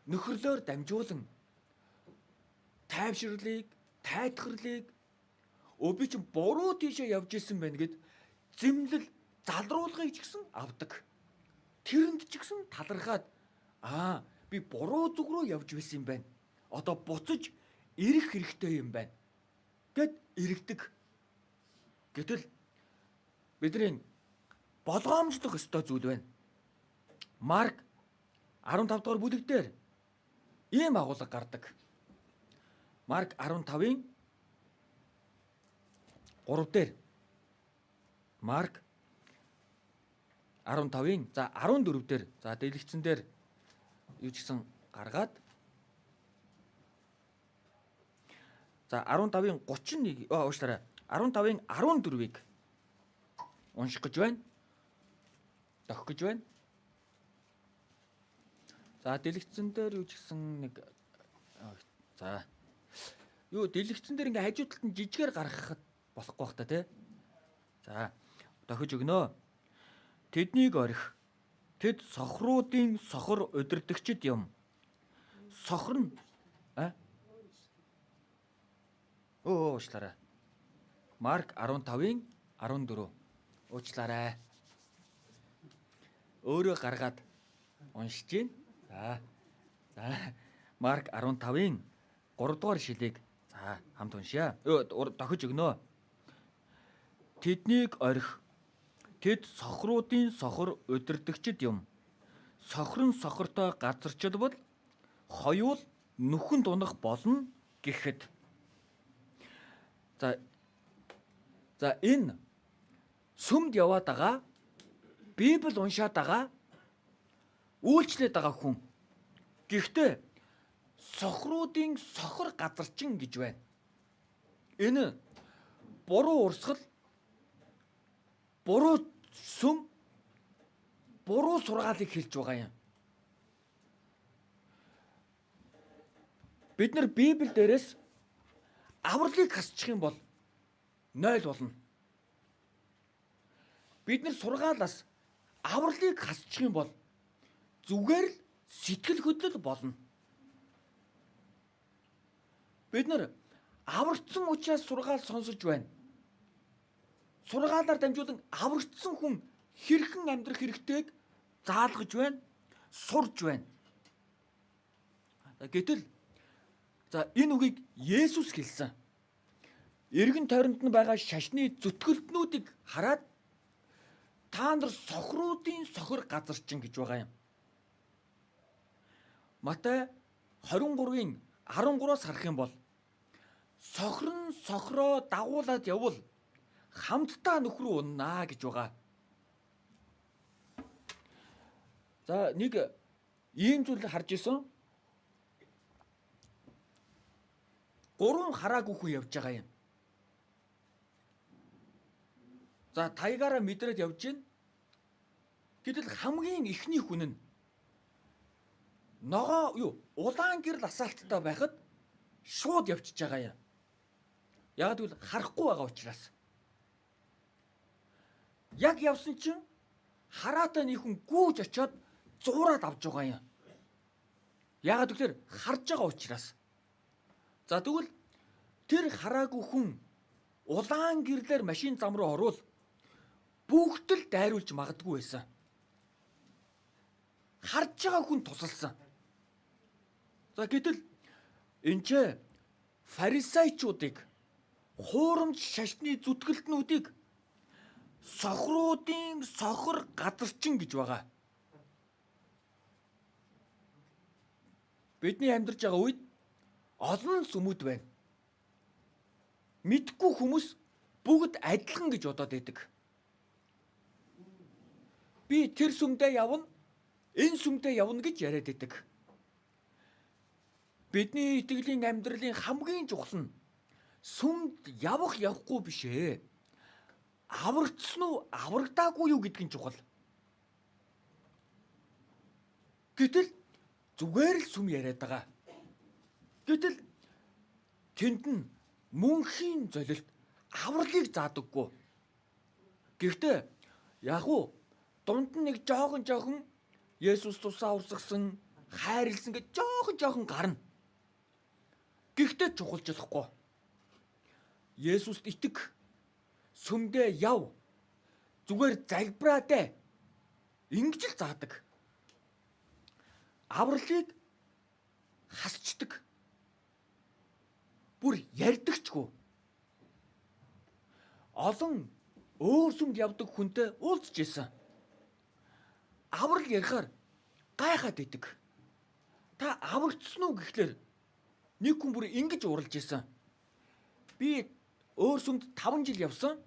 Нөхөрлөөр дамжуулан тайвширлыг, тайтгарлыг би чинь буруу тийшээ явж исэн байна гэд зэмлэл залруулгыг ч гэсэн авдаг. Тэрэнд ч гэсэн талархаад би буруу зүг рүү явж байсан юм байна. Одоо буцаж ирэх хэрэгтэй юм байна гэд иргэдэг. Гэтэл бидний болгоомжлох ёстой зүйл байна. Марк 15 дугаар бүлэг дээр ийм агуулга гардаг. Марк 15-ын 3 дээр. Марк 15-ын 14 дээр. За дэлгэцэн дээр юу ч гэсэн гаргаад. За 15-ын 31 уушлаарай. 15-ын 14-ийг унших гэж байна. Дохих гэж байна. За дэлгэцэн дээр юу ч гэсэн нэг за юу дэлгэцэн дээр ингээ хажуу талд нь жижигээр гаргахад болохгүй бах та тий. За дохиж өгнө. Тэднийг орхи. Тэд сохруудын сохор удирдагчид юм. Сохор нь уучлаарай. Марк 15-ын 14. Уучлаарай. Өөрөө гаргаад уншиж гин. За Марк 15-ын 3 дугаар ишлэлийг хамт уншъя. Дохиж өгнө. Тэднийг орхи. Тэд сохруудын сохор удирдагчид юм. Сохор нь сохортой газарчилбал хоёул нүхэн дунах болно гэхэд. За энэ сүмд яваад байгаа, Библи уншаад байгаа, үйлчлээд байгаа хүн. Гэхдээ сохруудын сохор газарчин гэж байна. Энэ буруу урсгал, буруу сүм, буруу сургаалыг хэлж байгаа юм. Бид нар Библи дээрээс авралыг хасчих юм бол 0 болно. Бид нар сургаалаас авралыг хасчих юм бол зүгээр л сэтгэл хөдлөл болно. Бид нар аврагдсан учраас сургаал сонсож байна. сургаалаар дамжуулан аврагдсан хүн хэрхэн амьдрах хэрэгтэйг заалгаж байна, сурж байна. Гэтэл энэ үгийг Есүс хэлсэн. Эргэн тойронд нь байгаа шашны зүтгэлтнүүдийг хараад та нар сохруудын сохор газарчин гэж байгаа юм. Матай 23-ын 13-аас харах юм бол сохрон сохроо дагуулад явбал хамтдаа нөхрөө уннаа гэж байгаа. За нэг ийм зүйл харж исэн. 3 хараагүй хүн явж байгаа юм. За таягаараа мэдрээд явж гин. Гэтэл хамгийн ихний хүн нь ногоо улаан гэрэл асаалттай байхад шууд явчихж байгаа юм. Яг тэгвэл харахгүй байгаа учраас. Яг явсан чинь хараатай нэг хүн гүйж очиод зуураад авч байгаа юм. Яг тэгэхээр харж байгаа учраас. За тэгвэл тэр хараагүй хүн улаан гэрлэр машин зам руу орвол бүгдэл дайруулж магадгүй байсан. Харж байгаа хүн тусалсан. За гэтэл энэ фарисеучуудыг хуурамч шашны зүтгэлтнүүдийг сохруудын сохор газарчин гэж байгаа. Бидний амьдарч байгаа үед олон сүмүүд байна. Мэдхгүй хүмүүс бүгд адилхан гэж бодоод байдаг. Би тэр сүмдээ явна, энэ сүмдээ явна гэж яриад байдаг. Бидний итгэлийн амьдралын хамгийн чухал нь сүмд явахгүй биш ээ. Аврагдсан уу, аврагдаагүй юу гэдг нь чухал. Гэтэл зүгээр л сүм яриад байгаа. Гэтэл тэнд нь мөнхийн золилт авралыг заадаггүй. Гэхдээ яг уу дунд нь нэг жоохон Есүс тусаа урсгасан, хайрлсан гэж жоохон гарна. Гэхдээ чухалчлахгүй. Есүст итг. Сүмдээ яв. Зүгээр залбираатай. Ингэж л заадаг. Авралыг хасчдаг. Бүр ярьдагчгүй. Олон өөр сүмд явдаг хүнтэй уулзж ийсэн. Аврал ярихаар гайхаад идэг. Та аврагдсан уу гэхлээр нэг хүн бүр ингэж уралж ийсэн. Би өөр сүмд 5 жил явсан.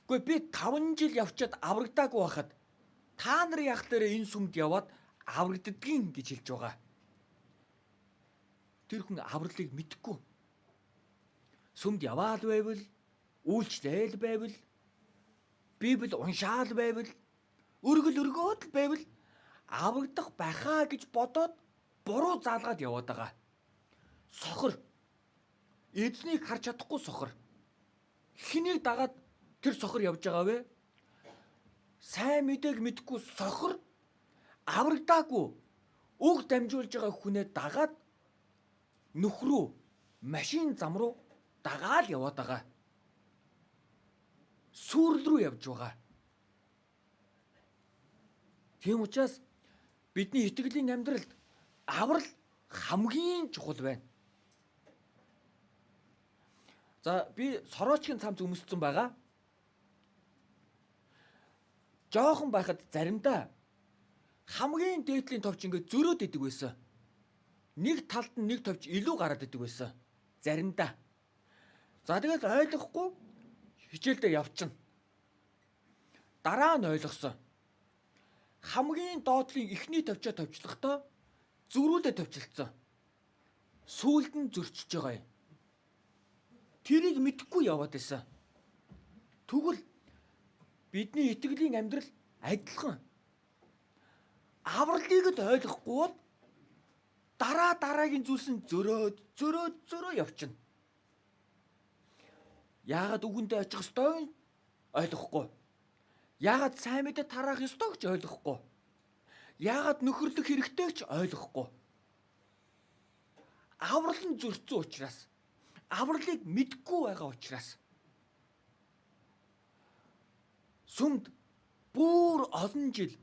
Гэхдээ би 5 жил явчаад аврагдаагүй байхад та нар яг тэрэ энэ сүмд яваад аврагддгийн гэж хэлж байгаа. Тэр хүн авралыг мэдхгүй. Сүмд яваал байвал, үйлчлээл байвал, Библи уншаал байвал, өргөөд байвал аврагдах байхаа гэж бодоод буруу заалгаад яваад байгаа. Сохор. Эзнийг харж чадахгүй сохор. Хэнийг дагаад тэр сохор явж байгаа вэ? Сайн мэдээг мэдхгүй сохор аврагдаагүй үг дамжуулж байгаа хүнээ дагаад нөхрөө машин зам руу дагаал яваад байгаа. Сүрэл рүү явж байгаа. Тийм учраас бидний итгэлийн амьдралд аврал хамгийн чухал байна. За би сороочгийн цамц өмссөн байгаа. Жоохон байхад заримдаа хамгийн дээдлийн товч ингээд зөрөөд идэг байсан. Нэг талд нь нэг товч илүү гараад идэг байсан. Заримдаа. За тэгээд ойлгохгүй хичээлдээ явчихна. Дараа нь ойлгосон. Хамгийн доотлын ихний товчоо товчлохдоо зөрүүлээ товчлцсан. Сүүлд нь зөрчиж байгаа юм. Тэрийг мэдэхгүй яваад байсан. Тэгвэл бидний итгэлийн амьдрал адилхан. Авралыг л ойлгохгүй бол дараагийн зүйлс нь зөрөө явчихна. Яагаад үгэндээ очих ёстой ойлгохгүй. Яагаад сайн мэдээ тараах ёстой гэж ойлгохгүй. Яагаад нөхөрлөх хэрэгтэй ч ойлгохгүй. Аврал нь зөрчсөн учраас, авралыг мэдгүй байгаа учраас. сүмд бүр олон жил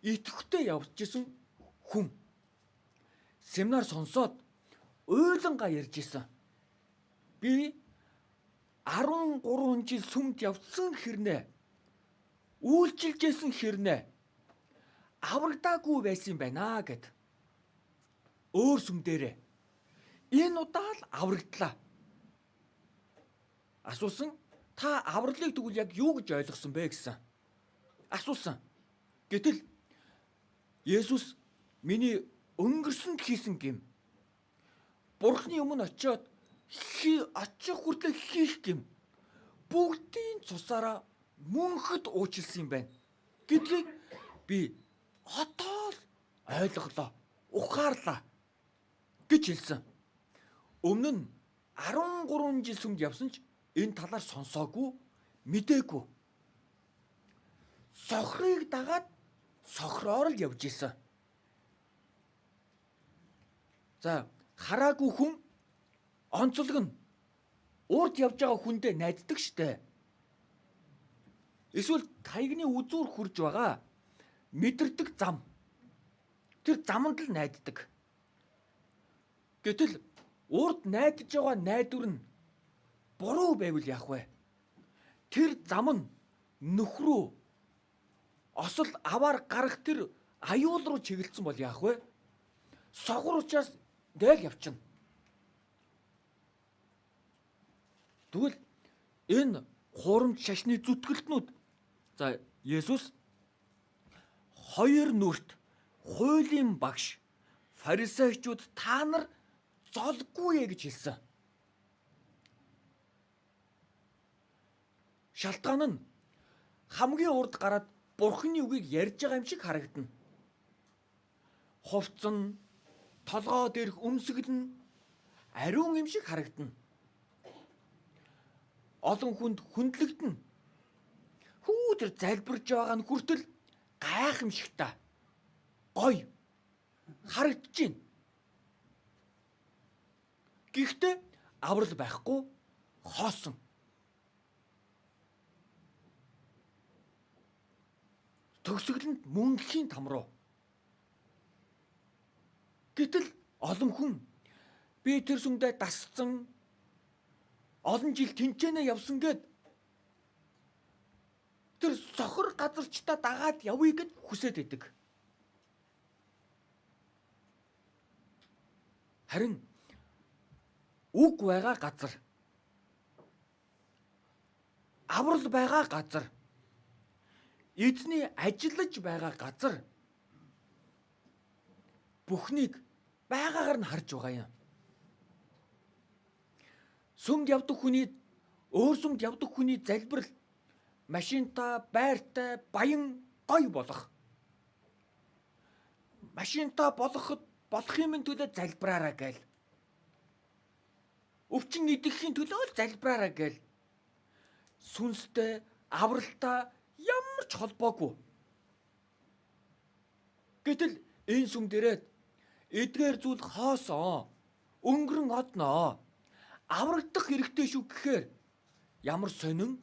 идэвхтэй явж исэн хүн семинар сонсоод уйлангаа ярьж исэн. Би 13 жил сүмд явсан хэрнээ үйлчилжсэн хэрнээ аврагдаагүй байсан байна гэд. Өөр сүм дээрээ энэ удаа л аврагдлаа. Асуусан, та авралыг тэгвэл яг юу гэж ойлгосон бэ гэсэн. Асуусан. Гэтэл Есүс миний өнгөрсөнд хийсэн гэм. Бурхны өмнө очиод очих хүртэл хийх гэм. Бүгдийн цусаараа мөнхөд уучлсан юм байна гэдгийг би одоо л ойлголоо, ухаарлаа гэж хэлсэн. Өмнө нь 13 жил сүмд явсан ч энэ талаар сонсоогүй, мэдээгүй. Сохрыг дагаад сохроор л явж исэн. За, хараагүй хүн онцлог нь урд явж байгаа хүндээ найддаг штэ. Эсвэл таягны үзүүр хурж байгаа мэдэрдэг зам. Тэр замд л найддаг. Гэтэл урд найдаж байгаа найдвар нь буруу байвал яах вэ? Тэр зам нь нөхрөө осол аваар гарах тэр аюул руу чиглэлсэн бол яах вэ? Согор учраас дээл явчихна. Тэгвэл энэ хуурамч шашны зүтгэлтнүүд, за Есүс хоёр нүрт хуулийн багш фарисеучуд та нар золгүй гэж хэлсэн. Шалтгаан нь хамгийн урд гараад Бурхны үгийг ярьж байгаа юм шиг харагдана. Хувцсан, толгоо дээрх өмсгөл нь ариун юм шиг харагдана. Олон хүнд хүндлэгдэнэ. Хүүдэр залбирж байгаа нь хүртэл гайхамшигтай, гоё харагдаж байна. Гэхдээ аврал байхгүй, хоосон. Төгсгөлөнд мөнхийн там руу. Гэтэл олон хүн би тэр сүмдээ дасцсан, олон жил тэнцэнэ явсан гэд тэр сохор газарчдаа дагаад явъя гэд хүсэж идэг. Харин үг байгаа газар, аврал байгаа газар, эзний ажиллаж байгаа газар бүхнийг байгаагаар нь харж байгаа юм. Сүмд явдаг хүний, өөр сүмд явдаг хүний залбирал машинтай, байртай, баян, гоё болох. Машинтай болох юм төлөө залбираараа гээл. Өвчин идэхийн төлөө л залбираараа гээл. Сүнстэй, авралтай ямар ч холбоогүй. Гэтэл энэ сүм дээрээ эдгээр зүйл хоосон, өнгөрөн одноо, аврагдах хэрэгтэй шүү гэхээр ямар сонин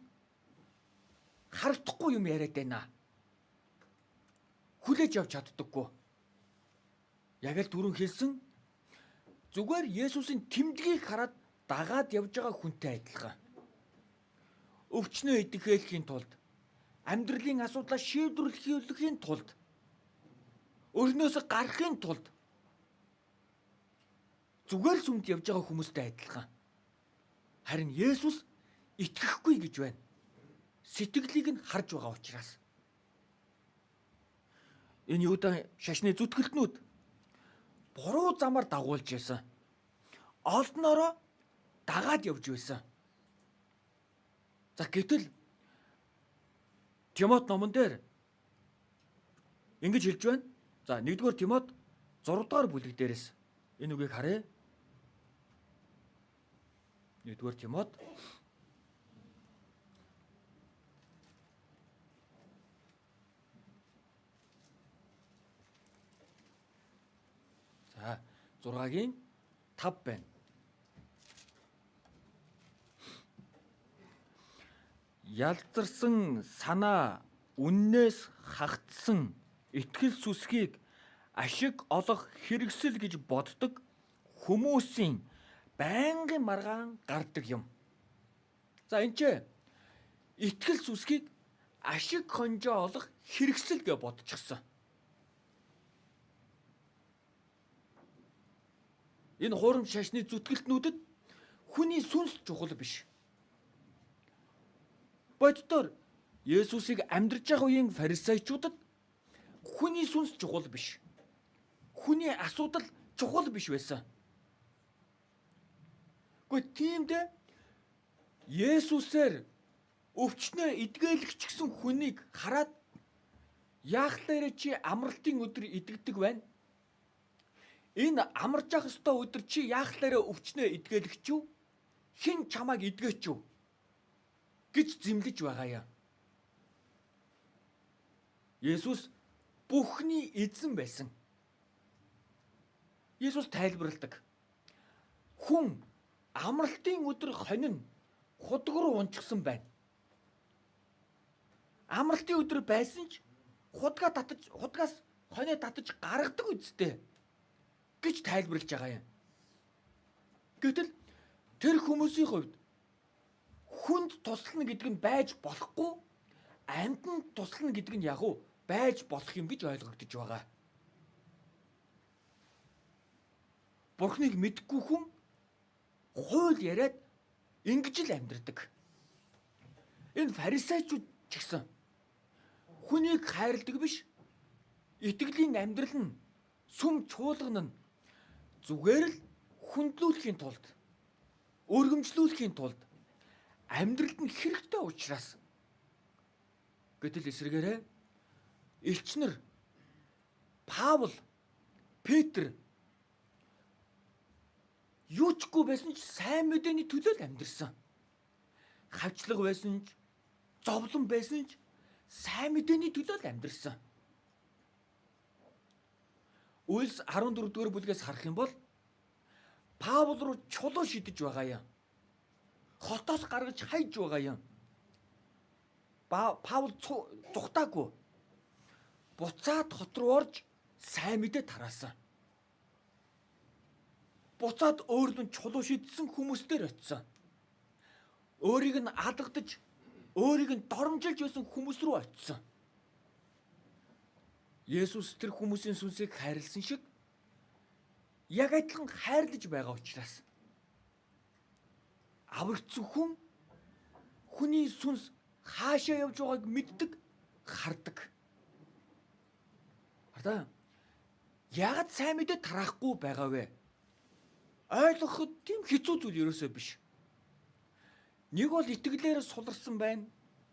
харагдахгүй юм яриад байна. Хүлээж авч чаддаггүй. Яг л түрүүн хэлсэн зүгээр Есүсийн тэмдгийг хараад дагаад явж байгаа хүнтэй адилхан. Өвчнөө идэвхжүүлэхийн тулд, амьдралын асуудлаа шийдвэрлэхийн тулд, өрнөөс гарахын тулд зүгээр л сүмд явж байгаа хүмүүстэй адилхан. Харин Есүс итгэхгүй гэж байна. Сэтгэлийг нь харж байгаа учраас. Энэ Юудан шашны зүтгэлтнүүд буруу замаар дагуулж байсан. Олдноороо дагаад явж байсан. За гэтэл Тимот номон дээр ингэж хэлж байна. За 1-р Тимот 6-р бүлэг дээрээс энэ үгийг харъя. 1-р Тимот за 6-гийн 5 байна. ялзарсан санаа үннээс хагдсан итгэл сүсгийг ашиг олох хэрэгсэл гэж боддог хүмүүсийн байнгын маргаан гардаг юм. За энэ ч итгэл сүсгийг ашиг хонжоо олох хэрэгсэл гэж бодчихсон. Энэ хуурамч шашны зүтгэлтнүүдэд хүний сүнс чухал биш. Боддоор Есүсийг амьдрж байгаа үеийн фарисеучудад хүний сүнс чухал биш. Хүний асуудал чухал биш байсан. Гэхдээ тиймдээ Есүсээр өвчнөө эдгээлэгч гэсэн хүнийг хараад яахлаарэ чи амралтын өдөр эдгдэг байна? Энэ амарч явах ёстой өдөр чи яахлаарэ өвчнөө эдгээлэгч юу? Хэн чамайг эдгээч юу? Гэж зэмлэж байгаа юм. Есүс бүхний эзэн байсан. Есүс тайлбарладаг. Хүн амралтын өдөр хонин худаг руу унчихсан байна. Амралтын өдөр байсан ч худгаас хоноо татаж гаргадаг үсттэй гэж тайлбарлаж байгаа юм. Гэтэл тэр хүмүүсийн хувьд хүнд туслана гэдэг нь байж болохгүй, амьтанд туслана гэдэг нь яг уу байж болох юм гэж ойлгогдож байгаа. Бурхныг мэдгүй хүн хууль яриад ингэж л амьдрдаг. Энэ фарисеучуд ч гэсэн хүнийг хайрладаг биш. Итгэлийн амьдрал нь сүм чуулган нь зүгээр л хүндлүүлэхийн тулд, өргөмжлүүлэхийн тулд амьдралд нь хэрэгтэй учраас. Гэтэл эсвэргээрээ элчнэр Паул, Петр юу чгүй байсан ч сайн мэдээний төлөө л амьдэрсэн. Хавчлага байсан ч, зовлон байсан ч сайн мэдээний төлөө л амьдэрсэн. Үйлс 14 дугаар бүлгээс харах юм бол Паул руу чулуу шидэж байгаа юм. Хотоос гаргаж хайж байгаа юм. Паул зүхтаагүй. Буцаад хот руу орж сайн мэдээ тараасан. Буцаад өөрлөн чулуу шидсэн хүмүүстээр очисон. Өөрийг нь алгадаж, өөрийг нь доромжилж байсан хүмүүс рүү очисон. Есүс тэр хүмүүсийн сүнсийг хайрлсан шиг яг адилхан хайрлаж байгаа учраас аврагдсан хүн хүний сүнс хаашаа явж байгааг мэддэг, хардаг. Хардаа яагаад сайн мэдээ тараахгүй байгаа вэ? Ойлгоход тийм хэцүү зүйл ерөөсөө биш. Нэг бол итгэлээрээ суларсан байна.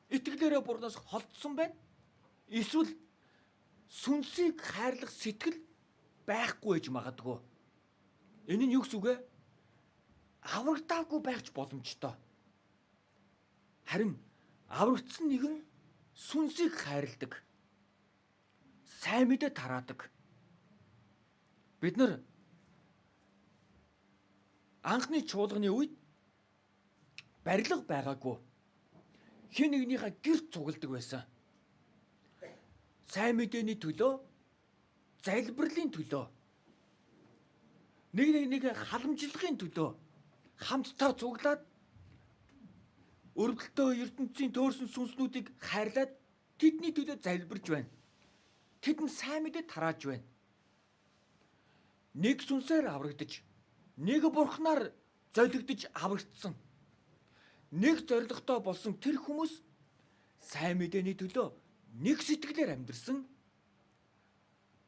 Итгэлээрээ бурнаас холдсон байна. Эсвэл сүнсийг хайрлах сэтгэл байхгүй гэж магадгүй. Энэ нь юу гэсэн үг вэ? Аврагдаагүй байхч боломжтой. Харин аврагдсан нэгэн сүнсийг хайрладаг. Сайн мэдээ тараадаг. Бид нар анхны чуулганы үед барилга байгаагүй. Хэн нэгнийхээ гэрт цугладаг байсан. Сайн мэдээний төлөө, залбирлын төлөө, нэг халамжлагын төлөө хамтдаа цуглаад өргөлтөө ертөнцийн төөрсөн сүнснүүдийг хайрлаад тэдний төлөө залбирж байна. Тэдэнд сайн мэдээ тарааж байна. Нэг сүнсээр аврагдаж, нэг бурхнаар золигдож аврагдсан. Нэг зоригтой болсон тэр хүмүүс сайн мэдээний төлөө нэг сэтгэлээр амьдрсан.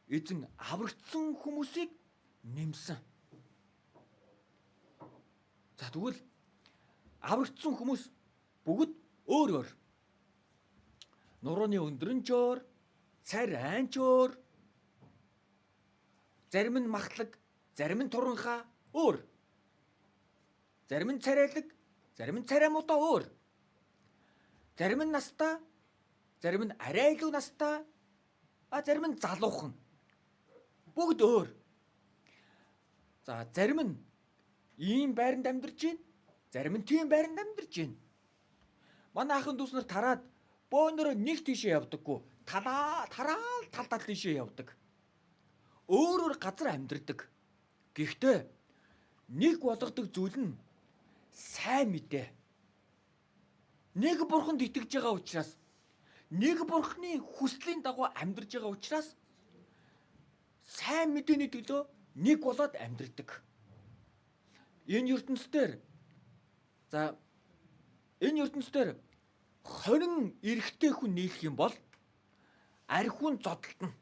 Эзэн аврагдсан хүмүүсийг нэмсэн. За тэгвэл аврагдсан хүмүүс бүгд өөр өөр. Нурууны өндрөн ч өөр, цар айн ч өөр. Зарим нь махлаг, зарим нь туранхаа өөр. Зарим нь царайлаг, зарим нь царай муудаа өөр. Зарим нь настаа, зарим нь арай илүү настаа, зарим нь залуухан. Бүгд өөр. За зарим нь ийм байранд амьдарч байна, зарим нь тийм байранд амьдарч байна. Манай ахын дүүс нар тараад бөөнөрөө нэг тийшээ явдаггүй. Талдаа тийшээ явдаг. Өөрөөр газар амьдардаг. Гэхдээ нэг болгодог зүйл нь сайн мэдээ. Нэг бурханд итгэж байгаа учраас, нэг бурханы хүслийн дагуу амьдарж байгаа учраас сайн мэдээний төлөө нэг болоод амьдардаг. Энэ ертөнцийн дээр 20 эрэгтэй хүн нийлэх юм бол архиун зодтолтно.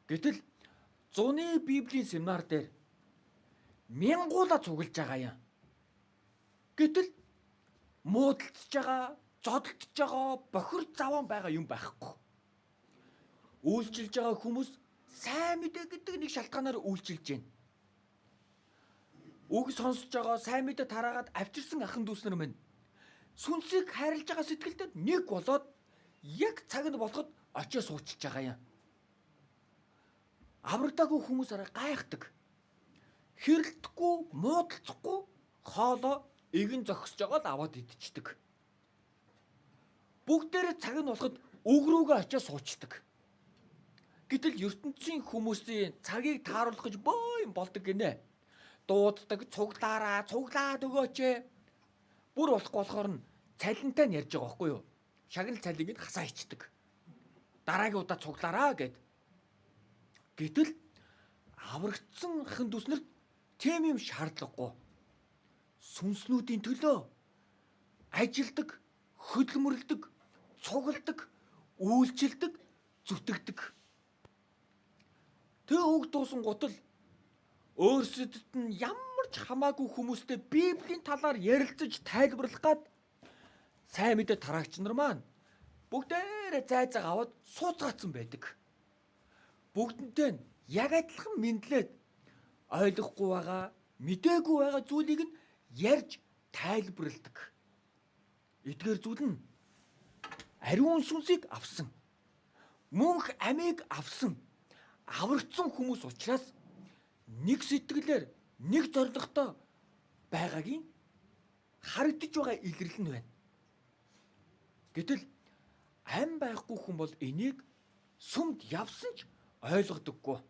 Гэтэл зуны Библийн семинар дээр мянгуула цуглаж байгаа юм. Гэтэл муудалцж байгаа, зодтолж байгаа, бохир заван байгаа юм байхгүй. Үйлчилж байгаа хүмүүс сайн мэдээ гэдэг нэг шалтгаанаар үйлчилж байна. Үг сонсож байгаа, сайн мэдээ тараагаад авчирсан ахын дүүс нар минь сүнсийг хайрлаж байгаа сэтгэлдээ нэг болоод яг цаг нь болоход очиж суучиж байгаа юм. Аврагдаагүй хүмүүс арай гайхдаг. Хэрэлдэхгүй, муудалцахгүй хоолоо игэн зогсож байгаа л аваад идчихдэг. Бүгдээрээ цаг нь болоход үг рүүгээ очиж суучдаг. Гэтэл ертөнцийн хүмүүсийн цагийг тааруулах гэж боо юм болдог гинэ. Дууддаг, цуглаад өгөөч. Бүр болохгүй болохоор нь цалинтай нь ярьж байгаа байхгүй юу? Шагнал цалиныг нь хасаа ичдэг. Дараагийн удаа цуглаараа гэд. Гэтэл аврагдсан ахын дүүснэрт тийм юм шаардлагагүй. Сүнснүүдийн төлөө ажилдаг, хөдөлмөрлөдөг, цугладаг, үйлчилдэг, зүтгэдэг. Тэг үг дуусан гутал өөрсдөд нь ямар ч хамаагүй хүмүүстэй Библийн талаар ярилцаж тайлбарлах гад сайн мэдээ тараагч нар маань бүгдээрээ зайцаг аваад сууцгаацсан байдаг. Бүгдэнтэй нь яг адилхан мэдлээд ойлгохгүй байгаа, мэдээгүй байгаа зүйлийг нь ярьж тайлбарладаг. Эдгээр зүйл нь ариун сүнсийг авсан, мөнх амийг авсан, аврагдсан хүмүүс учраас нэг сэтгэлээр, нэг зорилготой байгаагийн харагдаж байгаа илэрлэл нь байна. Гэтэл ам байхгүй хүн бол энийг сүмд явсан ч ойлгодоггүй.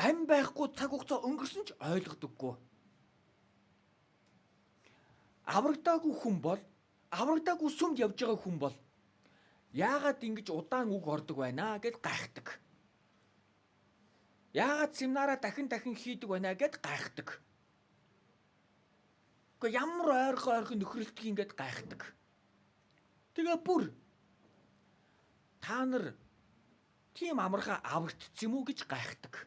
Ам байхгүй цаг хугацаа өнгөрсөн ч ойлгодоггүй. Аврагдаагүй сүмд явж байгаа хүн бол яагаад ингэж удаан үг ордог байна гэд гайхдаг. Яагаад семинараа дахин хийдэг байна гэд гайхдаг. Гэхдээ ямар ойрхон нөхрөлтг ингээд гайхдаг. Тэгээ бүр та нар тийм амархан аврагдсан юм уу гэж гайхдаг.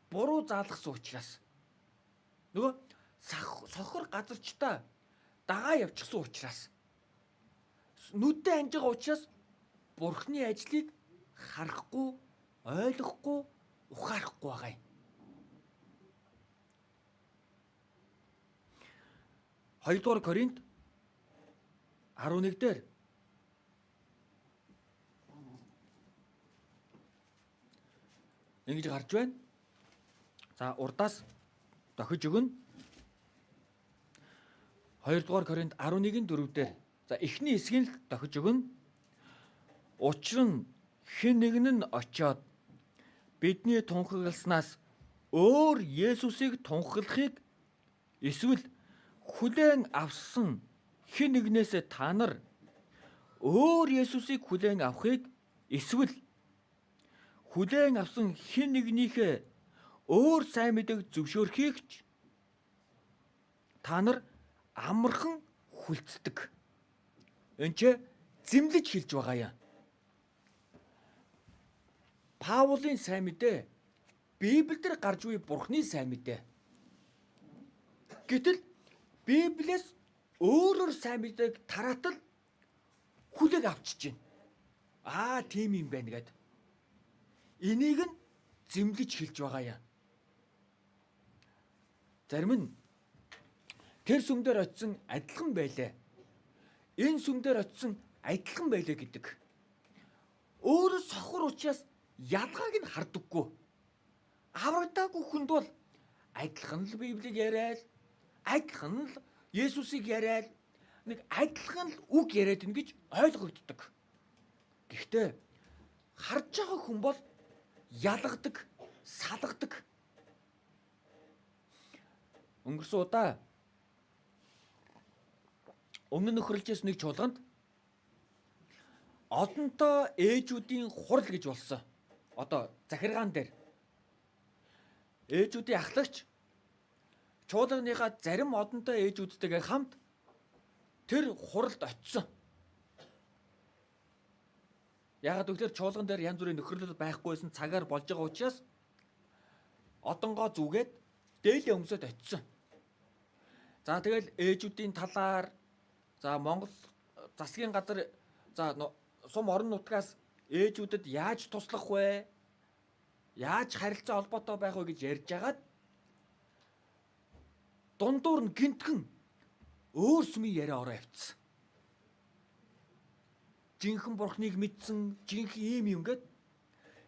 Буруу заалгасан учраас. Нөгөө сохор газарчтай дагаа явчихсан учраас. Нүдтэй анж байгаа учраас Бурхны ажлыг харахгүй, ойлгохгүй, ухаарахгүй байгаа юм. 2 дугаар Коринт 11 дээр ингэж гарч байна. За урдаас дохиж өгнө. 2 дугаар Коринт 11-ийн 4 дээр за эхний хэсгийг л дохиж өгнө. Учир нь хэн нэгэн нь очиод бидний тунхагласнаас өөр Есүсийг тунхаглахыг эсвэл хүлээн авсан хэн нэгнээс та нар өөр Есүсийг хүлээн авахыг эсвэл хүлээн авсан хэн нэгнийхээ өөр сайн мэдээг зөвшөөрөхийг ч та нар амархан хүлцдэг. Энд ч зэмлэж хэлж байгаа юм. Паулийн сайн мэдээ Библиэлд гарч буй Бурхны сайн мэдээ. Гэтэл Библиэс өөрөөр сайн мэдээг тараатал хүлээг авчиж байна. Тийм юм байна гэд. Энийг нь зэмлэж хэлж байгаа юм. Зарим нь тэр сүмдэр очисон адилхан байлаа. Энэ сүмдэр очисон адилхан байлаа гэдэг. Өөрөө сохор учраас ялгааг нь хардаггүй. Аврагдаагүй хүнд бол адилхан л Библийг яриад, адилхан л Есүсийг яриад нэг адилхан л үг яриад ин гэж ойлгогддог. Гэхдээ харж байгаа хүн бол ялгадаг, салгадаг. Өнгөрсөн удаа өмнө нөхөрлөжээс нэг чуулганд одонтой ээжүүдийн хурал гэж болсон. Одоо захиргаан дээр ээжүүдийн ахлагч чуулганыхаа зарим одонтой ээжүүдтэйгээ хамт тэр хуралд очисон. Яагаад гэвэл чуулган дээр янз бүрийн нөхөрлөл байхгүйсэн цагаар болж байгаа учраас одонгоо зүгээд дээлээ өмсөд очисон. За тэгэл ээжүүдийн талаар за Монгол засгийн газар за сум орон нутгаас ээжүүдэд яаж туслах вэ? Яаж харилцаа холбоотой байх вэ гэж ярьж агаад дундуур нь гинтгэн өөр сүмийн яриа ороо явцсан. Жинхэнэ бурхныг мэдсэн, жинхэнэ ийм юм гээд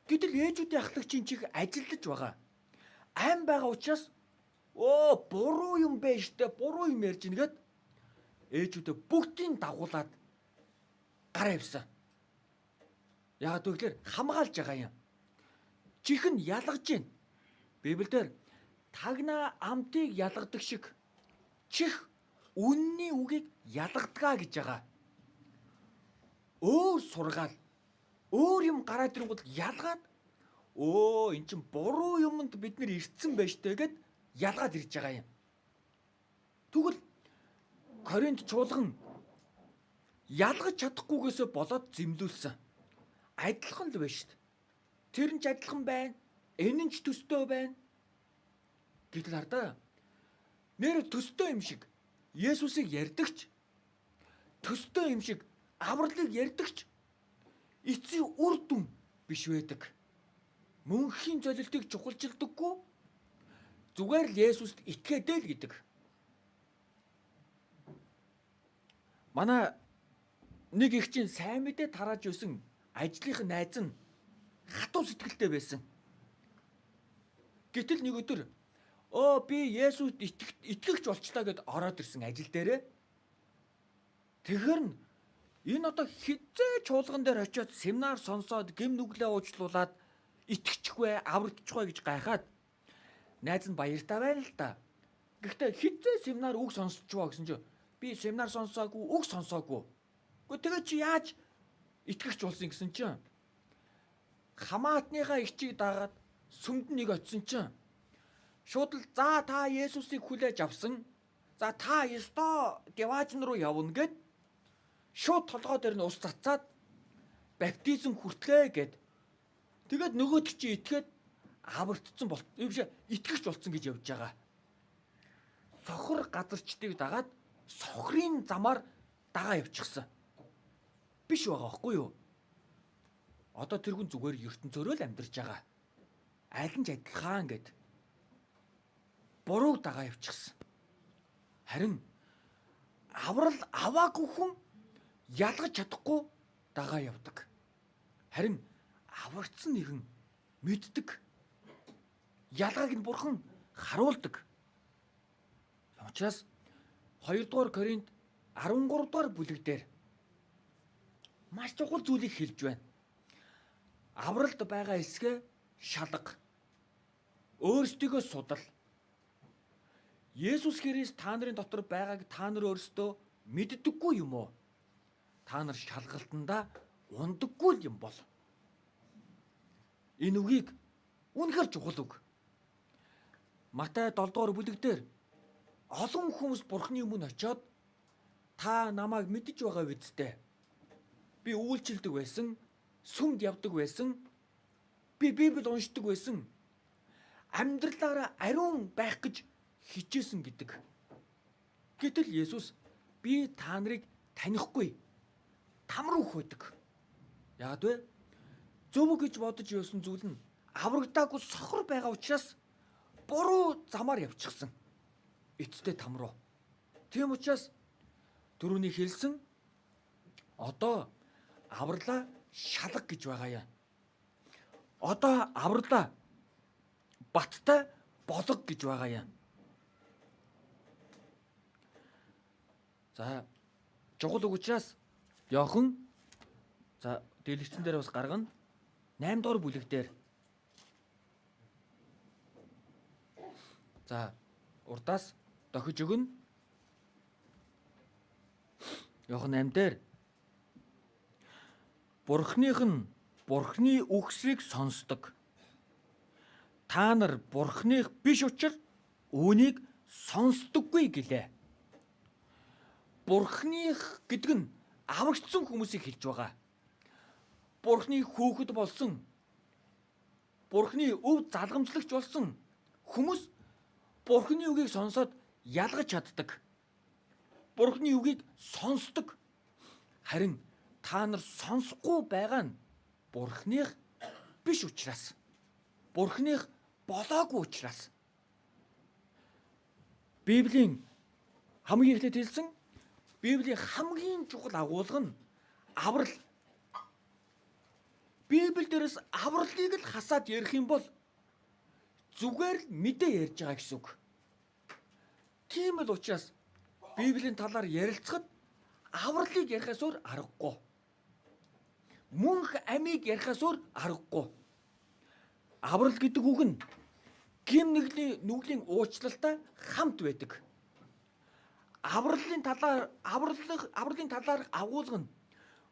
гэтэл ээжүүдийн ахлагчийн чих ажилдаж байгаа. Айн байгаа учраас буруу юм бэ штэ, буруу юм ярьж нэгэд ээжүүдээ бүгдийг дагуулад гараа явсан. Яагаад гэвэл хамгаалж байгаа юм. Чих нь ялгаж гин. Библиэлд тагнаа амтыг ялгадаг шиг чих үнний үгийг ялгадгаа гэж байгаа. Өөр сургаал, өөр юм гараад ирэнгүүт ялгаад эн чин буруу юмд бид нэр ирцэн байж тэгэд ялгаад ирж байгаа юм. Тэгвэл Коринт чуулган ялгаж чадахгүйгээсээ болоод зэмлүүлсэн. Адилхан л байна шүү дээ. Тэр нь ч адилхан байна. Энэ нь ч төстэй байна. Гэтэл хардаа нэр төстэй юм шиг Есүсийг ярьдагч, төстэй юм шиг авралыг ярьдагч эцсийн үр дүн биш байдаг. Мөнхийн золилтыг чухалчилдаггүй. Зүгээр л Есүст итгээдэй л гэдэг. Манай нэг их чинь сайн мэдээ тарааж өсөн ажлынх нь найз нь хатуу сэтгэлтэй байсан. Гэтэл нэг өдөр би Есүст итгэгч болчлаа гэд ороод ирсэн ажил дээрээ. Тэгэхээр нь энэ одоо хизээ чуулган дээр очиод семинар сонсоод гэм нүглээ уучлуулад итгэчихвэ, аврагдчихвэ гэж гайхаад найз нь баяртай байна л да. Гэхдээ хизээ семинар үг сонсчихвоо гэсэн чинь би семинар сонсоогүй, үг сонсоогүй. Гэхдээ тэгээ чи яаж итгэгч болсон гэсэн чинь хамаатныхаа ичийг дагаад сүмд нэг очисон чинь шууд л за та Есүсийг хүлээж авсан. За та ёстой деважн руу явна гэд шууд толгой дээр нь ус цацаад баптизм хүртлээ гэд. Тэгээд нөгөөд чи итгээд аврагдсан бол биш итгэгч болсон гэж явж байгаа. Сохор газарчдыг дагаад сохрын замаар дагаа явчихсан. Биш байгаа байхгүй юу? Одоо тэр хүн зүгээр ертөнцөөрөө л амьдарч байгаа. Аль нь ч адилхан гэд буруу дагаа явчихсан. Харин аврал аваагүй хүн ялгаж чадахгүй дагаа явдаг. Харин аврагдсан нэгэн мэддэг. Ялгааг нь бурхан харуулдаг. Учираас 2 дугаар Коринт 13 дугаар бүлэг дээр маш чухал зүйлийг хэлж байна. Авралд байгаа эсгээ шалга. Өөрсдийгөө судал. Есүс Христ та нарын дотор байгааг та нар өөрсдөө мэддэггүй юм уу? Та нар шалгалтандаа ундаггүй юм бол. Энэ үгийг үнэхээр чухал үг. Матай 7 дугаар бүлэг дээр олон хүмүүс Бурхны өмнө очиод та намайг мэдэж байгаа бидтэй. Би үйлчилдэг байсан, сүмд явдаг байсан, би Библи уншдаг байсан. Амьдралаараа ариун байх гэж хичээсэн гэдэг. Гэтэл Есүс би та нарыг танихгүй. Там руу хөөдөг. Яагаад вэ? Зөв гэж бодож явсан зүйл нь аврагдаагүй сохор байгаа учраас буруу замаар явчихсан. Эцтэй там руу. Тийм учраас түрүүний хэлсэн одоо авралаа шалга гэж байгаа юм. Одоо авралаа баттай болго гэж байгаа юм. За чухал үг учраас Иохан за дэлгэцэн дээр бас гаргана. 8 дугаар бүлэг дээр. За урдаас дохиж өгнө. Иохан 8 дээр Бурхны үгсийг сонсдог. Та нар Бурхных биш учраас үүнийг сонсдоггүй гэлээ. Бурхных гэдэг нь аврагдсан хүмүүсийг хэлж байгаа. Бурхны хүүхэд болсон, Бурхны өв залгамжлагч болсон хүмүүс Бурхны үгийг сонсоод ялгаж чаддаг. Бурхны үгийг сонсдог. Харин та нар сонсохгүй байгаа нь Бурхных биш учраас. Бурхных болоогүй учраас. Библийн хамгийн эхлээд хэлсэн Библийн хамгийн чухал агуулга нь аврал. Библи дээрээс авралыг л хасаад ярих юм бол зүгээр л мэдээ ярьж байгаа гэсэн үг. Тийм л учраас Библийн талаар ярилцахад авралыг ярихаас өөр аргагүй. Мөнх амийг ярихаас өөр аргагүй. Аврал гэдэг үг нь гим нүглийн уучлалтай хамт байдаг. Авралын талаар агуулга нь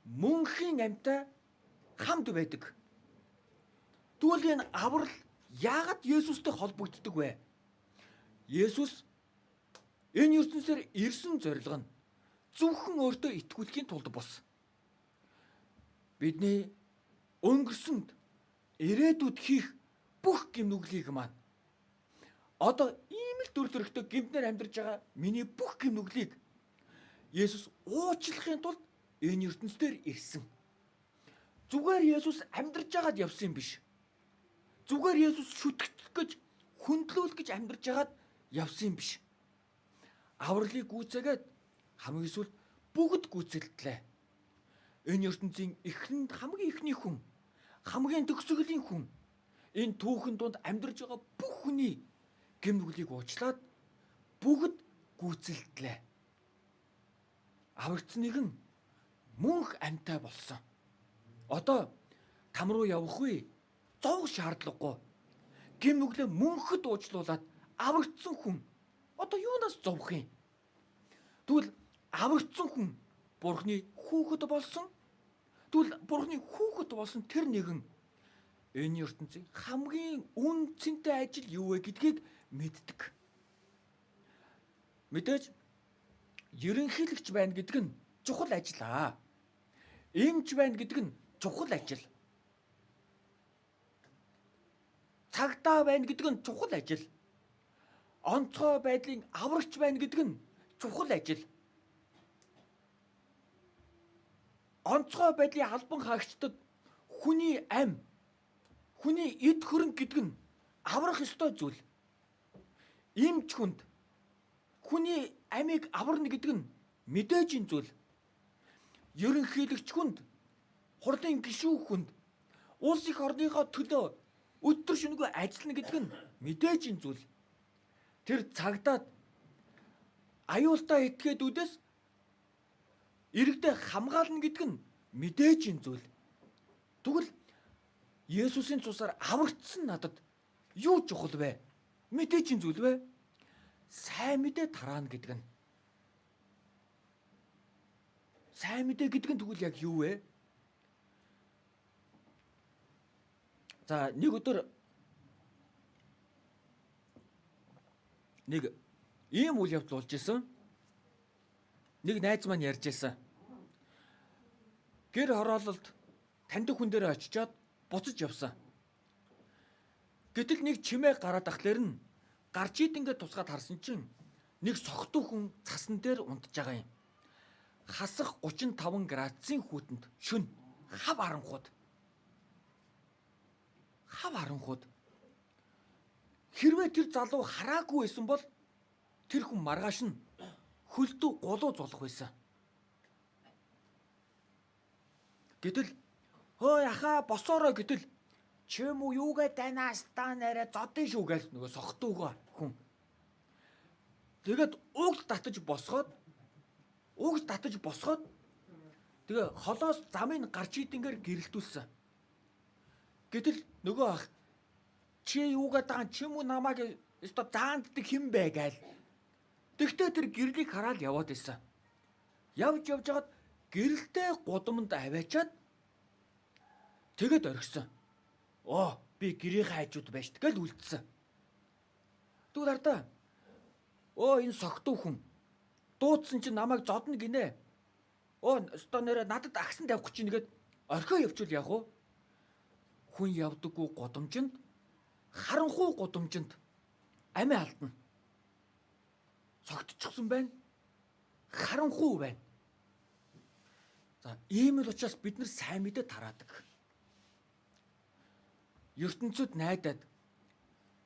мөнхийн амьтай хамт байдаг. Тэгвэл энэ аврал яагаад Есүстэй холбогддог вэ? Есүс энэ ертөнцөөр ирсэн зорилго нь зөвхөн өөртөө итгүүлэхийн тулд бос. Бидний өнгөрсөнд ирээдүйд хийх бүх гим нүглийг маань одоо ийм л дүр төрхтэй гимтнэр амьдарч байгаа миний бүх гим нүглийг Есүс уучлахын тулд энэ ертөнцийн ирсэн. Зүгээр Есүс амьдарч байгаад явсан юм биш. Зүгээр Есүс шүтгэх гэж, хүндлүүлэх гэж амьдарч байгаад явсан юм биш. Авралыг гүйцээгээд хамгийн эсвэл бүгд гүйцэлдлээ. Энэ ертөнцийн эхлэнд хамгийн ихний хүн, хамгийн төгсгөлийн хүн, энэ түүхэн донд амьдарч байгаа бүх хүний гим нүглийг уучлаад бүгд гүйцэлдлээ. Аврагдсныг нь мөнх амьтай болсон. Одоо там руу явахгүй зовх шаардлагагүй. Гим нүглээ мөнхөд уучлуулад аврагдсан хүн одоо юунаас зовх юм? Тэгвэл аврагдсан хүн Бурхны хүүхэд болсон. Тэгвэл Бурхны хүүхэд болсон тэр нэгэн энэ ертөнцийн хамгийн үнцэнтэй ажил юу вэ гэдгийг мэддэг. Мэдээж ерөнхийлөгч байна гэдэг нь чухал ажил аа. Эмч байна гэдэг нь чухал ажил. Цагдаа байна гэдэг нь чухал ажил. Онцгой байдлын аврагч байна гэдэг нь чухал ажил. Онцгой байдлын албан хаагчдад хүний ам, хүний эд хөрөнгө гэдэг нь аврах ёстой зүйл. Эмч хүнд хүний амийг аварна гэдэг нь мэдээж зүйл. Ерөнхийлөгч хүнд, хурлын гишүүн хүнд улс их орныхоо төлөө өдөр шөнөгүй ажиллана гэдэг нь мэдээж зүйл. Тэр цагдаад аюултай этгээдүүдээс иргэдээ хамгаална гэдэг нь мэдээж зүйл. Тэгвэл Есүсийн цусаар аврагдсан надад юу чухал вэ? Мэдээж зүйл вэ? Сайн мэдээ тараана гэдэг нь. Сайн мэдээ гэдэг нь тэгвэл яг юу вэ? За нэг өдөр нэг ийм үйл явдал болж исэн. Нэг найз маань ярьж исэн. Гэр хороололд таньдаг хүн дээр очичоод буцаж явсан. Гэтэл нэг чимээ гараад ахлаар нь гарч идэнгээ тусгаад харсан чинь нэг согтуу хүн цасан дээр унтж байгаа юм. Хасах 35 градусын хүүтэнд шөнө хав аранхууд. Хэрвээ тэр залуу хараагүй байсан бол тэр хүн маргааш нь хөлдөө гулуу зулах байсан. Гэтэл хөө яхаа босоороо гэтэл чи юм уу юугээ данаас танаараа зодын шүү гээл нөгөө сохтуугаа хүн. Тэгээд угд татаж босгоод угс татаж босгоод тэгээ холоос замыг гарч идэнгээр гэрэлтүүлсэн. Гэтэл нөгөө ах чи юугаад байгаа чи юм уу намайг өсто заанддаг хэн бэ гээл. Тэгтээ тэр гэрлийг хараад яваад байсан. Явж жагаад гэрэлтэй гудамд аваачаад тэгээд орхисон. Би гэрийн хайжууд байж тэгэл үлдсэн. Тэгвэл ардаа. Энэ согтуу хүн дуудсан чи намайг зодно гинэ. Өсто нэрэ надад агсан тавих гэж нэгэд орхио явчул яах вэ? Хүн явдаггүй гудамжинд харанхуй гудамжинд амиа алдна. Согтчихсон байна. Харанхуй байна. За ийм л учраас бид нар сайн мэдээ тараадаг. ертөнцид найдаад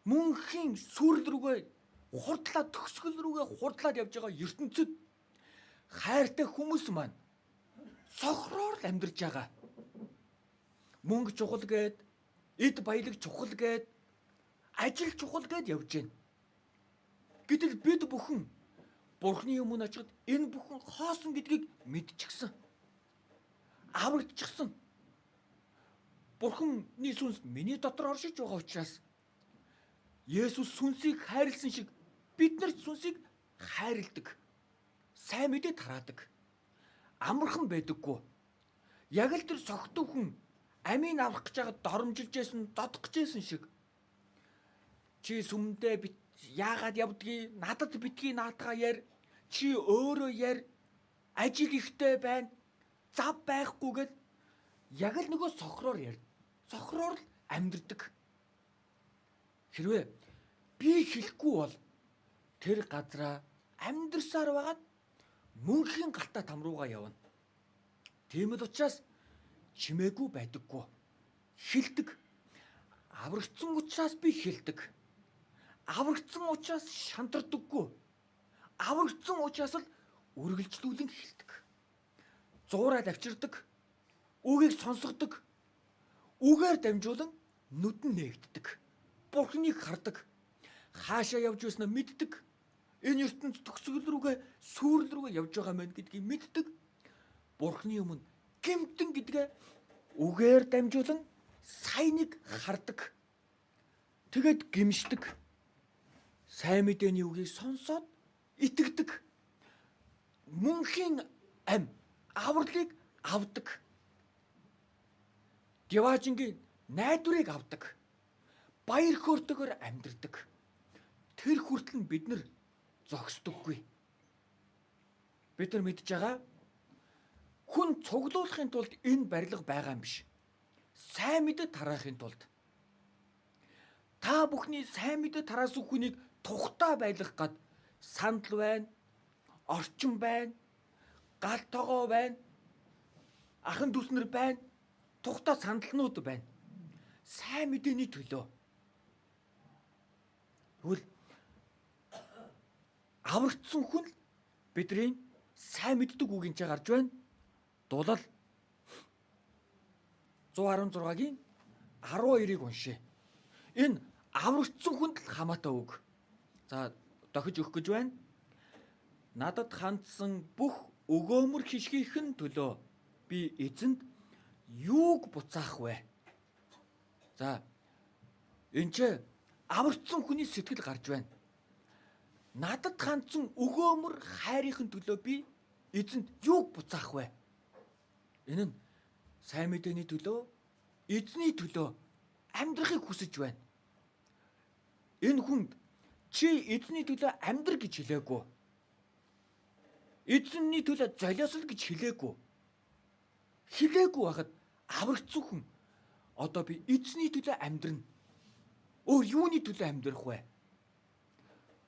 мөнхийн сүрэл рүүгээ хурдлаад төгсгөл рүүгээ хурдлаад явж байгаа ертөнцид хайртай хүмүүс маань сохроор л амьдарч байгаа. Мөнгө чухал гээд, эд баялаг чухал гээд, ажил чухал гээд явж байна. Гэтэл бид бүхэн Бурхны өмнө очиод энэ бүхэн хоосон гэдгийг мэдчихсэн. Аврагдчихсан. Бурхны сүнс миний дотор оршиж байгаа учраас Есүс сүнсийг хайрлсан шиг бид нарт сүнсийг хайрладаг. Сайн мэдээ тараадаг. Амархан байдаггүй. Яг л тэр согтуу хүн амийг авах гэж байгаа доромжилж байсан, додох гэж байсан шиг. Чи сүмдээ яагаад явдгийг, надад битгий наатгаа яар, чи өөрөө яар, ажил ихтэй байна, зав байхгүй гэл яг л нөгөө сохроор яар. Сохроор л амьдрдаг. Хэрвээ би хэлэхгүй бол тэр газраа амьдрсаар байгаад мөнхийн галтаа там руугаа явна. Тийм л учраас чимээгүй байдаггүй. Хэлдэг. Аврагдсан учраас би хэлдэг. Аврагдсан учраас шантардаггүй. Аврагдсан учраас л үргэлжлүүлэн хэлдэг. Зуураад авчирдаг. Үгийг сонсгодог. Үгээр дамжуулан нүдэн нээгддэг. Бурхныг хардаг. Хаашаа явж байснаа мэддэг. Энэ ертөнд төгсгөл рүүгээ сүрэл рүүгээ явж байгаа мэн гэдгийг мэддэг. Бурхны өмнө гэмтэн гэдгээ үгээр дамжуулан сайныг хардаг. Тэгэд гимшдэг. Сайн мэдээний үгийг сонсоод итгэдэг. Мөнхийн авралыг авдаг. Диваажингийн найдварыг авдаг. Баяр хөөртэйгээр амьдардаг. Тэр хүртэл нь бид нар зогсдоггүй. Бид нар мэдж байгаа хүн цуглуулахын тулд энэ барилга байгаа юм биш. Сайн мэдээ тараахын тулд. Та бүхний сайн мэдээ тараасан хүнийг тухтай байлгах гад сандал байна, орчин байна, гал тогоо байна, ахан дүүснэр байна, тухтай сандалнууд байна. Сайн мэдээний төлөө. Тэгвэл аврагдсан хүн бидний сайн мэддэг үгийн чиг гарч байна. Дулал 116-гийн 12-ыг уншъя. Энэ аврагдсан хүнд л хамаатай үг. За дохиж өгөх гэж байна. Надад хандсан бүх өгөөмөр хишгийнхэн төлөө би эзэнд юуг буцаах вэ? За энэ ч аврагдсан хүний сэтгэл гарч байна. Надад хандсан өгөөмөр хайрын төлөө би эзэнд юуг буцаах вэ? Энэ нь сайн мэдээний төлөө, эзний төлөө амьдрахыг хүсэж байна. Энэ хүнд чи эзний төлөө амьдр гэж хэлээгүй. Эзний төлөө золиосол гэж хэлээгүй. Хэлээгүй байхад аврагдсан хүн одоо би эзний төлөө амьдрна. Өөр юуны төлөө амьдрах вэ?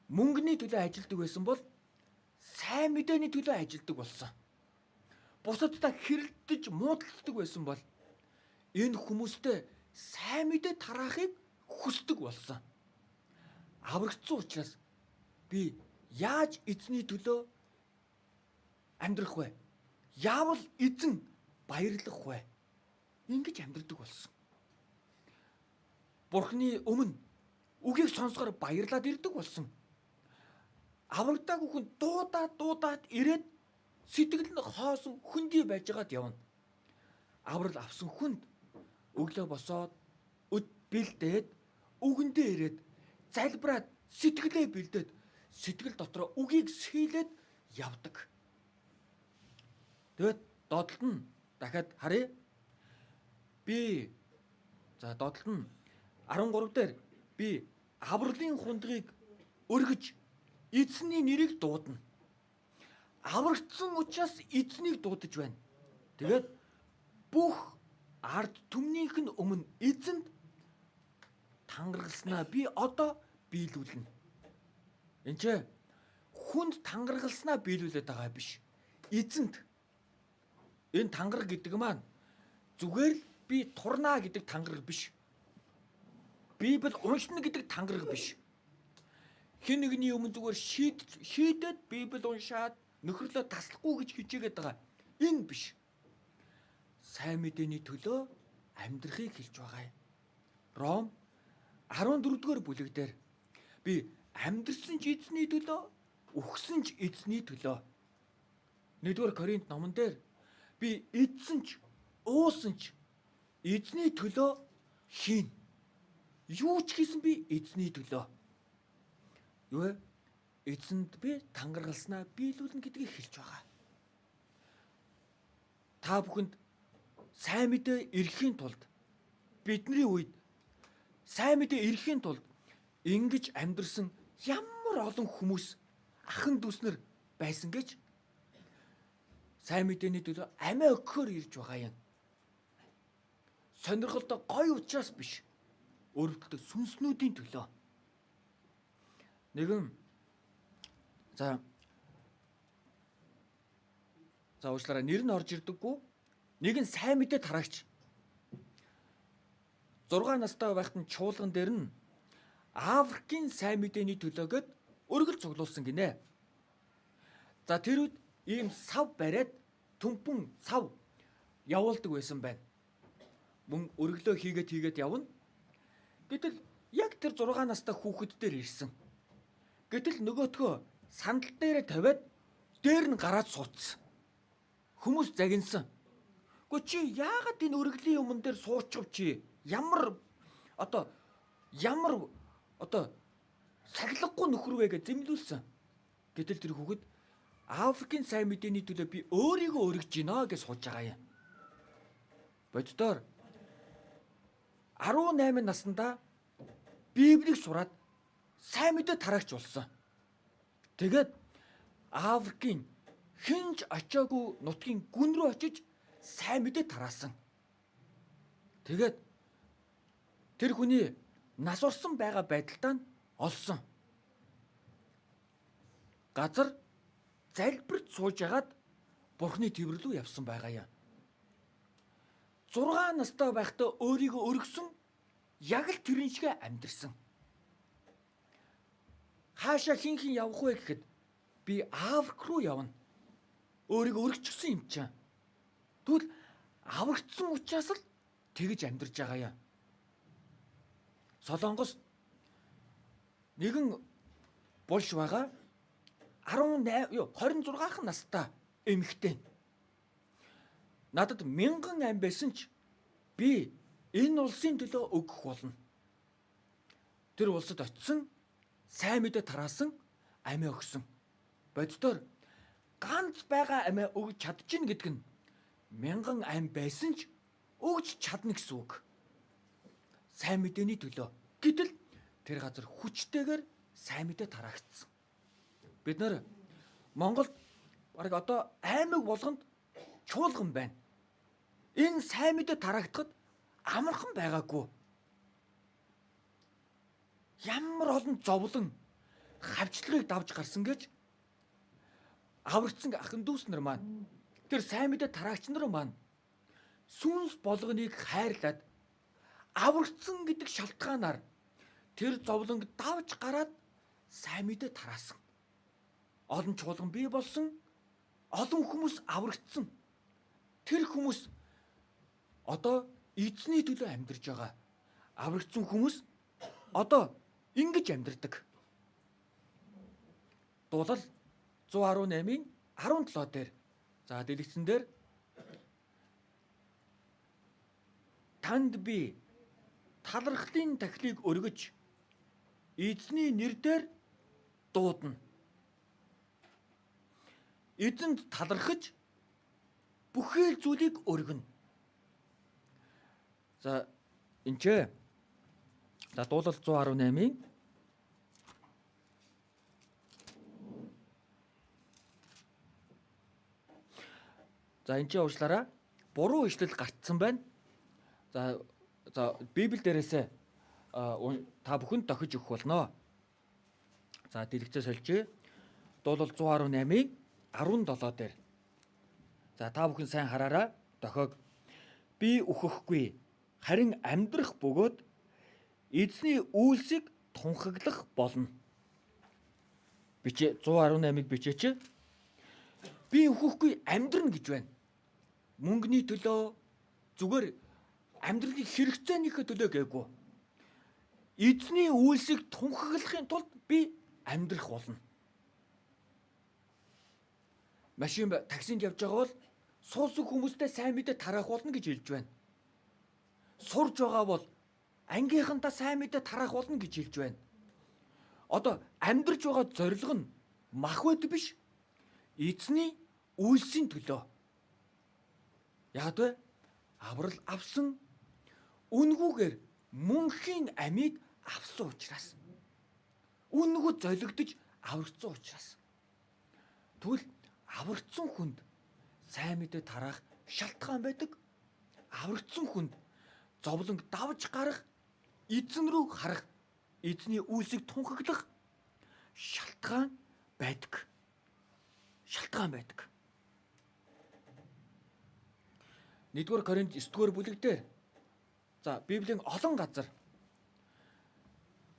Мөнгөний төлөө ажилдаг байсан бол сайн мэдээний төлөө ажилдаг болсон. Бусадтай хэрэлдэж муудалцдаг байсан бол энэ хүмүүстэй сайн мэдээ тараахыг хүсдэг болсон. Аврагдсан учраас би яаж эзний төлөө амьдрах вэ? Яавал эзэн баярлах вэ? Ингэж амьдрдаг болсон. Бурхны өмнө үгийг сонсохоор баярлаад ирдэг болсон. Аврагдаагүй хүн дуудаад ирээд Сэтгэл нь хоосон хүндий байж байгаад явна. Аврал авсан хүнд өглөө босоод өд бэлдээд үгэндээ ирээд залбираад сэтгэлээ бэлдээд сэтгэл дотроо үгийг сэлээд явдаг. Тэгээд додолт нь дахиад харъя. Додолт нь 13 дээр би авралын хундгийг өргөж эзний нэрийг дуудана. Аврагдсан учраас эзнийг дуудаж байна. Тэгээд бүх ард түмнийх нь өмнө эзэнд тангаргалснаа би одоо биелүүлнэ. Энд ч хүнд тангаргалснаа биелүүлээд байгаа биш. Эзэнд энэ тангараг гэдэг маань зүгээр л би турнаа гэдэг тангараг биш. Библи уншина гэдэг тангараг биш. Хэн нэгний өмнө зүгээр шийдээд Библи уншаад нөхөрлөө таслахгүй гэж хичээгээд байгаа. Энэ биш. Сайн мэдээний төлөө амьдрахыг хэлж байгаа юм. Ром 14-р бүлэг дээр би амьдрсан ч эзний төлөө, үхсэн ч эзний төлөө. 1-р Коринт номон дээр би эдсэн ч, уусан ч эзний төлөө хийн. Юу ч хийсэн би эзний төлөө. Юу вэ? Эзэнд би тангаргалснаа биелүүлнэ гэдгийг хэлж байгаа. Та бүхэнд сайн мэдээ ирэхийн тулд бидний үед сайн мэдээ ирэхийн тулд ингэж амьдрсан ямар олон хүмүүс ахан дүүснэр байсан гэж сайн мэдээний төлөө амиа өгөхөөр ирж байгаа юм. Сонирхолтой гоё учраас биш. Өөрөлдөлтөй сүнснүүдийн төлөө. Нэгэн за уучлаарай, нэр нь орж ирдэггүй. Нэгэн сайн мэдээ тараагч 6 настай байхад нь чуулган дээр нь Африкийн сайн мэдээний төлөөгээд өргөл цуглуулсан гинэ. За тэр үед ийм сав бариад төмпөн сав явуулдаг байсан байна. Мөн өргөлөө хийгээд явна. Гэтэл яг тэр 6 настай хүүхэд дээр ирсэн. Гэтэл нөгөөтгөө сандал дээрээ тавиад дээр нь гараад суудсан. Хүмүүс загинсан. Гэхдээ чи яагаад энэ өргөлийн өмнө дээр суучих чи? Ямар сахилгагүй нөхөр вэ гэж зэмлүүлсэн. Гэтэл тэр хүүхэд Африкийн сайн мэдээний төлөө би өөрийгөө өргөж гинэ гэж сууж байгаа юм. Боддоор 18 наснда Библийг сураад сайн мэдээ тараагч болсон. Тэгээд Африкийн хинж очоогүй нутгийн гүн рүү очиж сайн мэдээ тараасан. Тэгээд тэр хүний нас орсон байгаа байдалтай нь олсон. Газар залбирч сууж агаад Бурхны тэвэр рүү явсан байгаа юм. 6 настай байхдаа өөрийгөө өргөсөн, яг л тэрэн шиг амьдрсан. Хаашаа хин явах вэ гэхэд би Африк руу явна. Өөрийгөө өргөчихсөн юм чинь. Тэгвэл аврагдсан учраас л тэгж амьдарч байгаа юм. Солонгост нэгэн булш байгаа 26 настай эмэгтэй. Надад 1000 ам байсан ч би энэ улсын төлөө өгөх болно. Тэр улсад очисон, сайн мэдээ тараасан, амиа өгсөн. Боддоор ганц байгаа амиа өгч чадчихна гэдэг нь 1000 ам байсан ч өгч чадна гэсэн үг. Сайн мэдээний төлөө. Гэтэл тэр газар хүчтэйгээр сайн мэдээ тараагдсан. Бид нар Монголд бараг одоо аймаг болгонд чуулган байна. Энэ сайн мэдээ тараагдахад амархан байгаагүй. Ямар олон зовлон хавчлагыг давж гарсан гэж аврагдсан ахын дүүс нар маань, тэр сайн мэдээ тараагч нар маань сүнс болгоныг хайрлаад аврагдсан гэдэг шалтгаанаар тэр зовлонг давж гараад сайн мэдээ тараасан. Олон чуулган бий болсон, олон хүмүүс аврагдсан. Тэр хүмүүс одоо эзний төлөө амьдарч байгаа. Аврагдсан хүмүүс одоо ингэж амьдардаг. Дуулал 118-ийн 17 дээр За дэлгэцэн дээр танд би талархлын тахилыг өргөж эзний нэрээр дуудана. Эзэнд талархаж бүхэл зүйлийг өргөнө. За энэ ч за дуулал 118-ийн за энэ ч уучлаарай. Буруу ишлэл гартсан байна. За Библи дээрээс та бүхэнд тохиж өгөх болно. За дэлгэцээ сольжээ. Дуулал 118-ийн 17 дээр. За та бүхэн сайн хараарай. Дохиог би үхэхгүй, харин амьдрах бөгөөд эзний үйлсийг тунхаглах болно. Бичээ 118-ыг бичээч. Би үхэхгүй амьдрна гэж байна. Мөнгөний төлөө зүгээр амьдралын хэрэгцээнийхээ төлөө гээгүй. Эзний үйлсийг тунхаглахын тулд би амьдрах болно. Машин таксинд явж байгаа бол суусан хүмүүстэй сайн мэдээ тараах болно гэж хэлж байна. Сурж байгаа бол ангийнхантаа сайн мэдээ тараах болно гэж хэлж байна. Одоо амьдрж байгаа зорилго нь мах байд биш. Эзний үйлсийн төлөө. Яг вэ? Аврал авсан үнгүүгээр мөнхийн амийг авсан учраас. Үнгүү золигдож аврагдсан учраас. Тэгвэл аврагдсан хүнд сайн мэдээ тараах шалтгаан байдаг. Аврагдсан хүнд зовлон давж гарах, эзэн рүү харах, эзний үйлсийг тунхаглах шалтгаан байдаг. Шалтгаан байдаг. 1-р Коринт 9-р бүлэг дээр за Библийн олон газар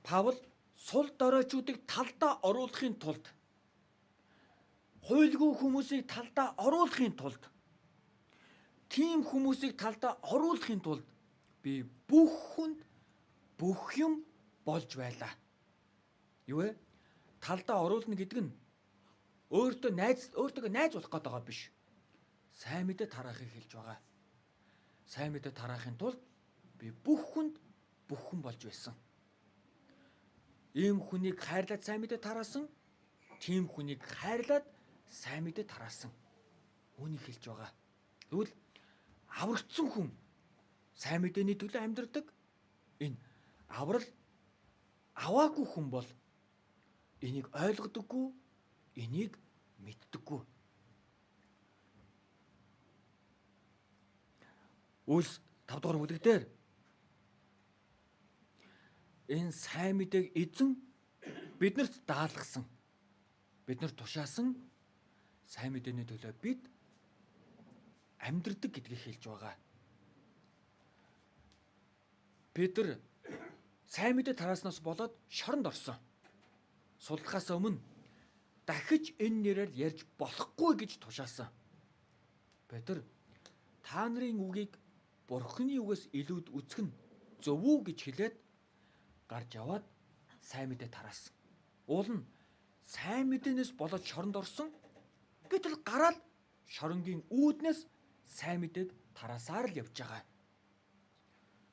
Паул сул доройчуудыг талдаа оруулахын тулд, хуйлгүй хүмүүсийг талдаа оруулахын тулд, тийм хүмүүсийг талдаа оруулахын тулд би бүх хүнд бүх юм болж байлаа. Юу вэ? Талдаа оруулна гэдэг нь өөртөө найз болох гээд байгаа биш. Сайн мэдээ тараахыг хэлж байгаа. Сайн мэдээ тараахын тулд би бүх хүнд бүх хүн болж байсан. Ийм хүнийг хайрлаад сайн мэдээ тараасан, тийм хүнийг хайрлаад сайн мэдээ тараасан. Үүнийг хэлж байгаа. Тэгвэл аврагдсан хүн сайн мэдээний төлөө амьдардаг. Энэ аврал аваагүй хүн бол энийг ойлгодоггүй, энийг мэддэггүй. Үлс 5-р бүлэг дээр энэ сайн мэдээг эзэн биднэрт даалгасан, биднэр тушаасан сайн мэдээний төлөө бид амьдрдаг гэдгийг хэлж байгаа. Петр сайн мэдээ тарааснаас болоод шоронд орсон. Судлахаас өмнө дахиж энэ нэрээр ярьж болохгүй гэж тушаасан. Петр та нарын үгийг Бурхны үгээс илүүд үзэх нь зөв үү гэж хэлээд гарч яваад сайн мэдээ тараасан. Уул нь сайн мэдээнээс болоод шоронд орсон. Гэтэл гараад шоронгийн үүднээс сайн мэдээг тараасаар л явж байгаа.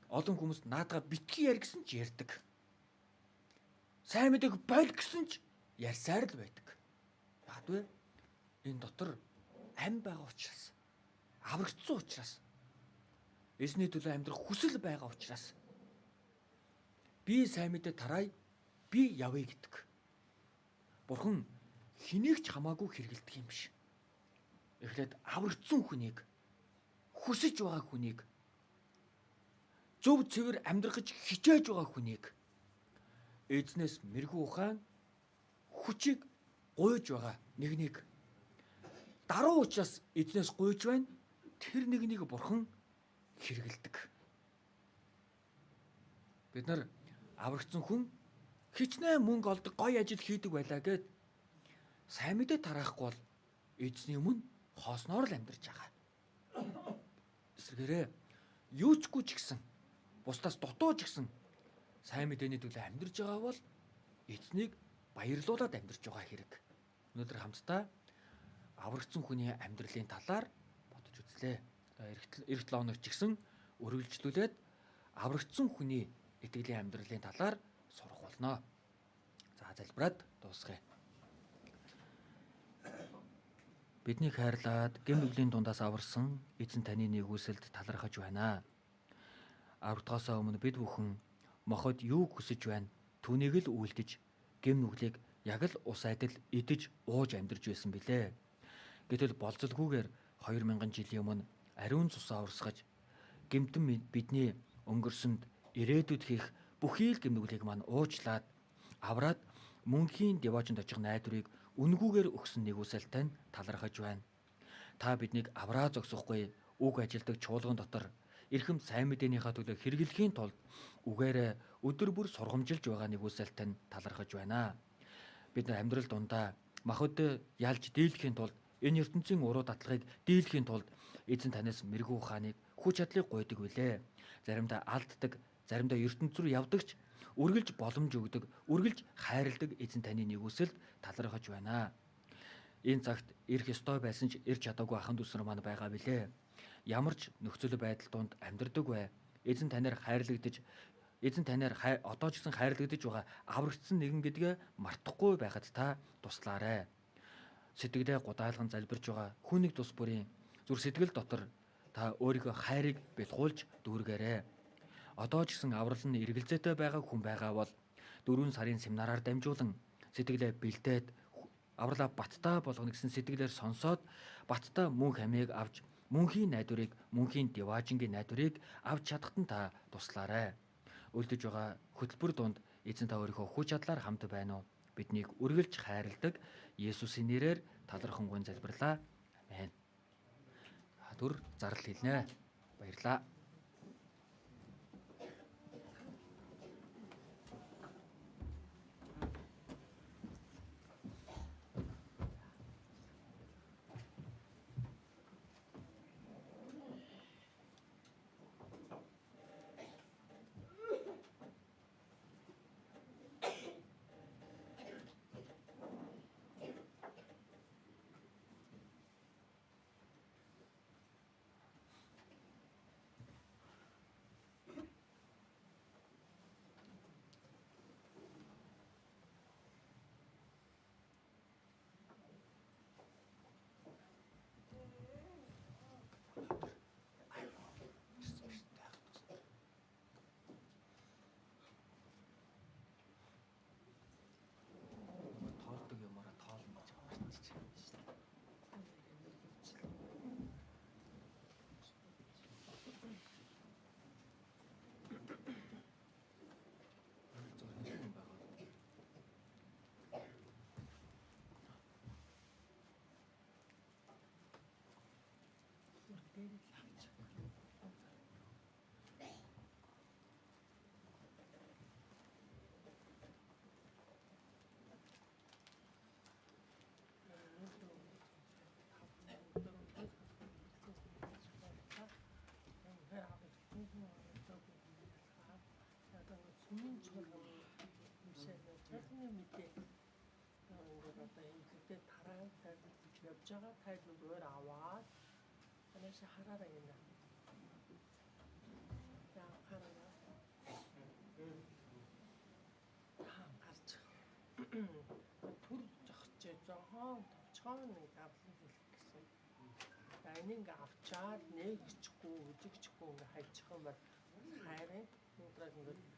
Олон хүмүүс наадгаа битгий яар гэсэн ч ярьдаг. Сайн мэдээг бойл гэсэн ч ярьсаар л байдаг. Яг вэ? Энэ дотор ам байгаа учраас, аврагдсан учраас, эзний төлөө амьдрах хүсэл байгаа учраас би сайн мэдээ тарай, би явъя гэдэг. Бурхан хэнийг ч хамаагүй хэрэгэлдэг юм биш. Эхлээд аврагдсан хүнийг, хүсэж байгаа хүнийг, зөв цэвэр амьдрах гэж хичээж байгаа хүнийг эзнээс мэрэгүү ухаан хүчийг гуйж байгаа нэг даруй учраас эзнээс гуйж байна. Тэр нэгнийг Бурхан хэрэгэлдэг. Бид нар аврагдсан хүн хичнээн мөнгө олдог, гоё ажил хийдэг байлаа гэд сайн мэдээ тараахгүй бол эзний өмнө хоосноор л амьдарч байгаа. Эсвэргээрээ юу чгүй ч гэсэн, бусдаас дутуу ч гэсэн сайн мэдээний төлөө амьдарч байгаа бол эзнийг баярлуулад амьдарч байгаа хэрэг. Өнөөдөр хамтдаа аврагдсан хүний амьдралын талаар бодож үзлээ. Эх 7 хоног ч гэсэн үргэлжлүүлээд аврагдсан хүний итгэлийн амьдралын талаар сурах болно. За залбираад дуусгая. Биднийг хайрлаад гэм нүглийн дундаас аварсан эзэн таны нэгүсэлд талархаж байна. Аврагдахаас өмнө бид бүхэн моход юу хүсэж байна? Түүнийг л үйлдэж, гэм нүглийг яг л ус адил идэж, ууж амьдарч байсан билээ. Гэтэл болцолгүйгээр 2000 жилийн өмнө ариун цусаа урсгаж, гэмтэн бидний өнгөрсөнд ирээдүйд хийх бүхий л гэм нүглийг маань уучлаад, авраад мөнхийн девоочонд очих найдварыг үнгүүгээр өгсөн нэгүсэлтэй талархаж байна. Та биднийг авраа зогсохгүй үг ажилдаг чуулган дотор эрхэм сайн мэдээнийхээ төлөө хэрэглэхийн тулд үгээрээ өдөр бүр сургамжилж байгаа нэгүсэлтэй талархаж байна. Бид нар амьдрал дундаа махад ялж дийлэхийн тулд энэ ертөнцийн уруу датлагыг дийлэхийн тулд эзэн танаас мэрэгүү ухааныг хүч чадлыг гуйдаг билээ. Заримдаа алддаг, заримдаа ертөнц рүү явдагч үргэлж боломж өгдөг, үргэлж хайрладаг эзэн таны нэгүсэлд талархаж байна. Энэ цагт ирэх ёстой байсан ч ирч чадаагүй ахын дүүс нар маань байгаа билээ. Ямар ч нөхцөл байдал донд амьдардаг бай. Эзэн танаар хайрлагдаж, одоо ч гэсэн хайрлагдаж байгаа аврагдсан нэгэн гэдгээ мартахгүй байхад та туслаарай. Сэтгэлээ гудаалган залбирж байгаа хүн нэг тус бүрийн зүр сэтгэл дотор та өөрийнхөө хайрыг бэлгуулж дүүргээрэй. Одоо ч гэсэн аврал нь эргэлзээтэй байгаа хүн байгаа бол 4 сарын семинараар дамжуулан сэтгэлээ бэлдээд авралаа баттай болгоно гэсэн сэтгэлээр сонсоод баттай мөнх амийг авч мөнхийн найдварыг, мөнхийн деваажингийн найдварыг авч чадахад нь та туслаарай. Үлдэж байгаа хөтөлбөр донд эзэн та өөрийнхөө хүч чадлаар хамт байна уу? Биднийг үргэлж хайрладаг Есүсийн нэрээр талархан гуйн залбирлаа. Амен. Түр зарлал хэлнэ. Баярлалаа. Сүмийн чуулган юмшаа цаасны мэдээ ингээд одоо энэ гэдэг тараа явж байгаа тайлбар өөр аваад анаас хараараа юм. Яа хараа. Гарч. Түр зогсож зохон товчхон нэг авлан хэлэх гэсэн. За энийг ингээд авчаад нээгчгүй, үжигчгүй ингээд хайчих юм бол хайрын нүдраг ингээд нэг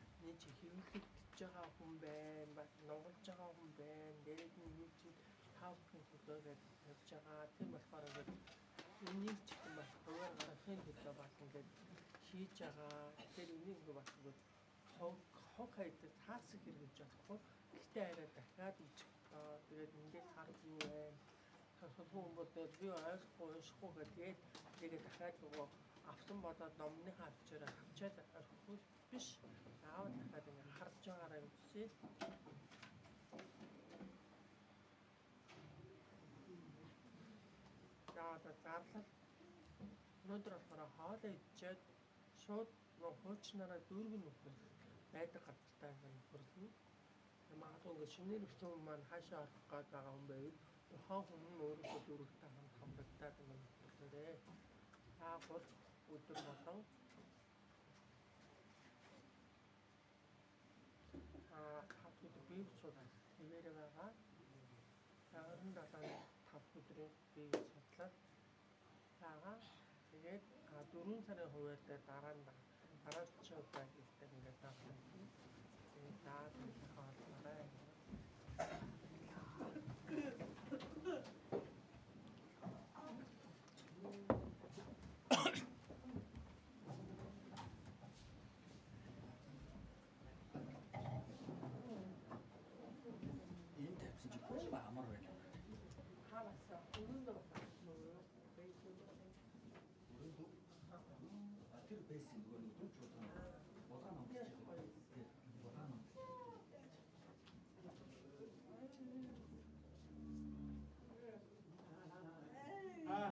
хөвлөж байгаа хүн байна, нугалж байгаа хүн байна, дээд нь нэг чинь тав хүн төлөөгээд явж байгаа. Тийм болохоор ингээд энийг ч юм бол хуваар гарахын төлөө бас ингээд хийж байгаа. Тэгэхээр энийг ингээд бас ингээд хог хайдаг таасах хэрэгж болохгүй. Гэхдээ арай дахиад ичэх тоо. Тэгээд ингээд харах юу вэ? Хүмүүс би ойлгохгүй уншихгүй гэдэг. Тэгээд дахиад нөгөө авсан бодоод номныхаа авчираа авчаад орхихгүй биш. Аав дахиад ингээд харж байгаараа үзье. За зарлал өнөөдөр болохоор хоолоо идчихэд шууд хуучнараа дүүргэн нөхөр байдаг газартаа ингээд нөхөрлөн. Магадгүй ингээд шинээр өссөн хүн маань хаашаа орох гээд байгаа хүн байв. Тухайн хүн нь өөрийнхөө дөрөвтэй хамт хамрагдаад юм хэлээрээ. Аагуул өдөр болон хавд өдөр бие судлаа. Хэвээрээ байгаа. 27-5 өдрийн бие судлаад байгаа. Тэгээд 4 сарын хувьд дараа удаа гэдэг ингээд таасан. Тэгээд даад хаалгараа. Энэ тавьсан чи бүр амар байна. Хаалсаа өрөөндөө байна. Тэр бэйс нөгөө нэг дүүч бодно.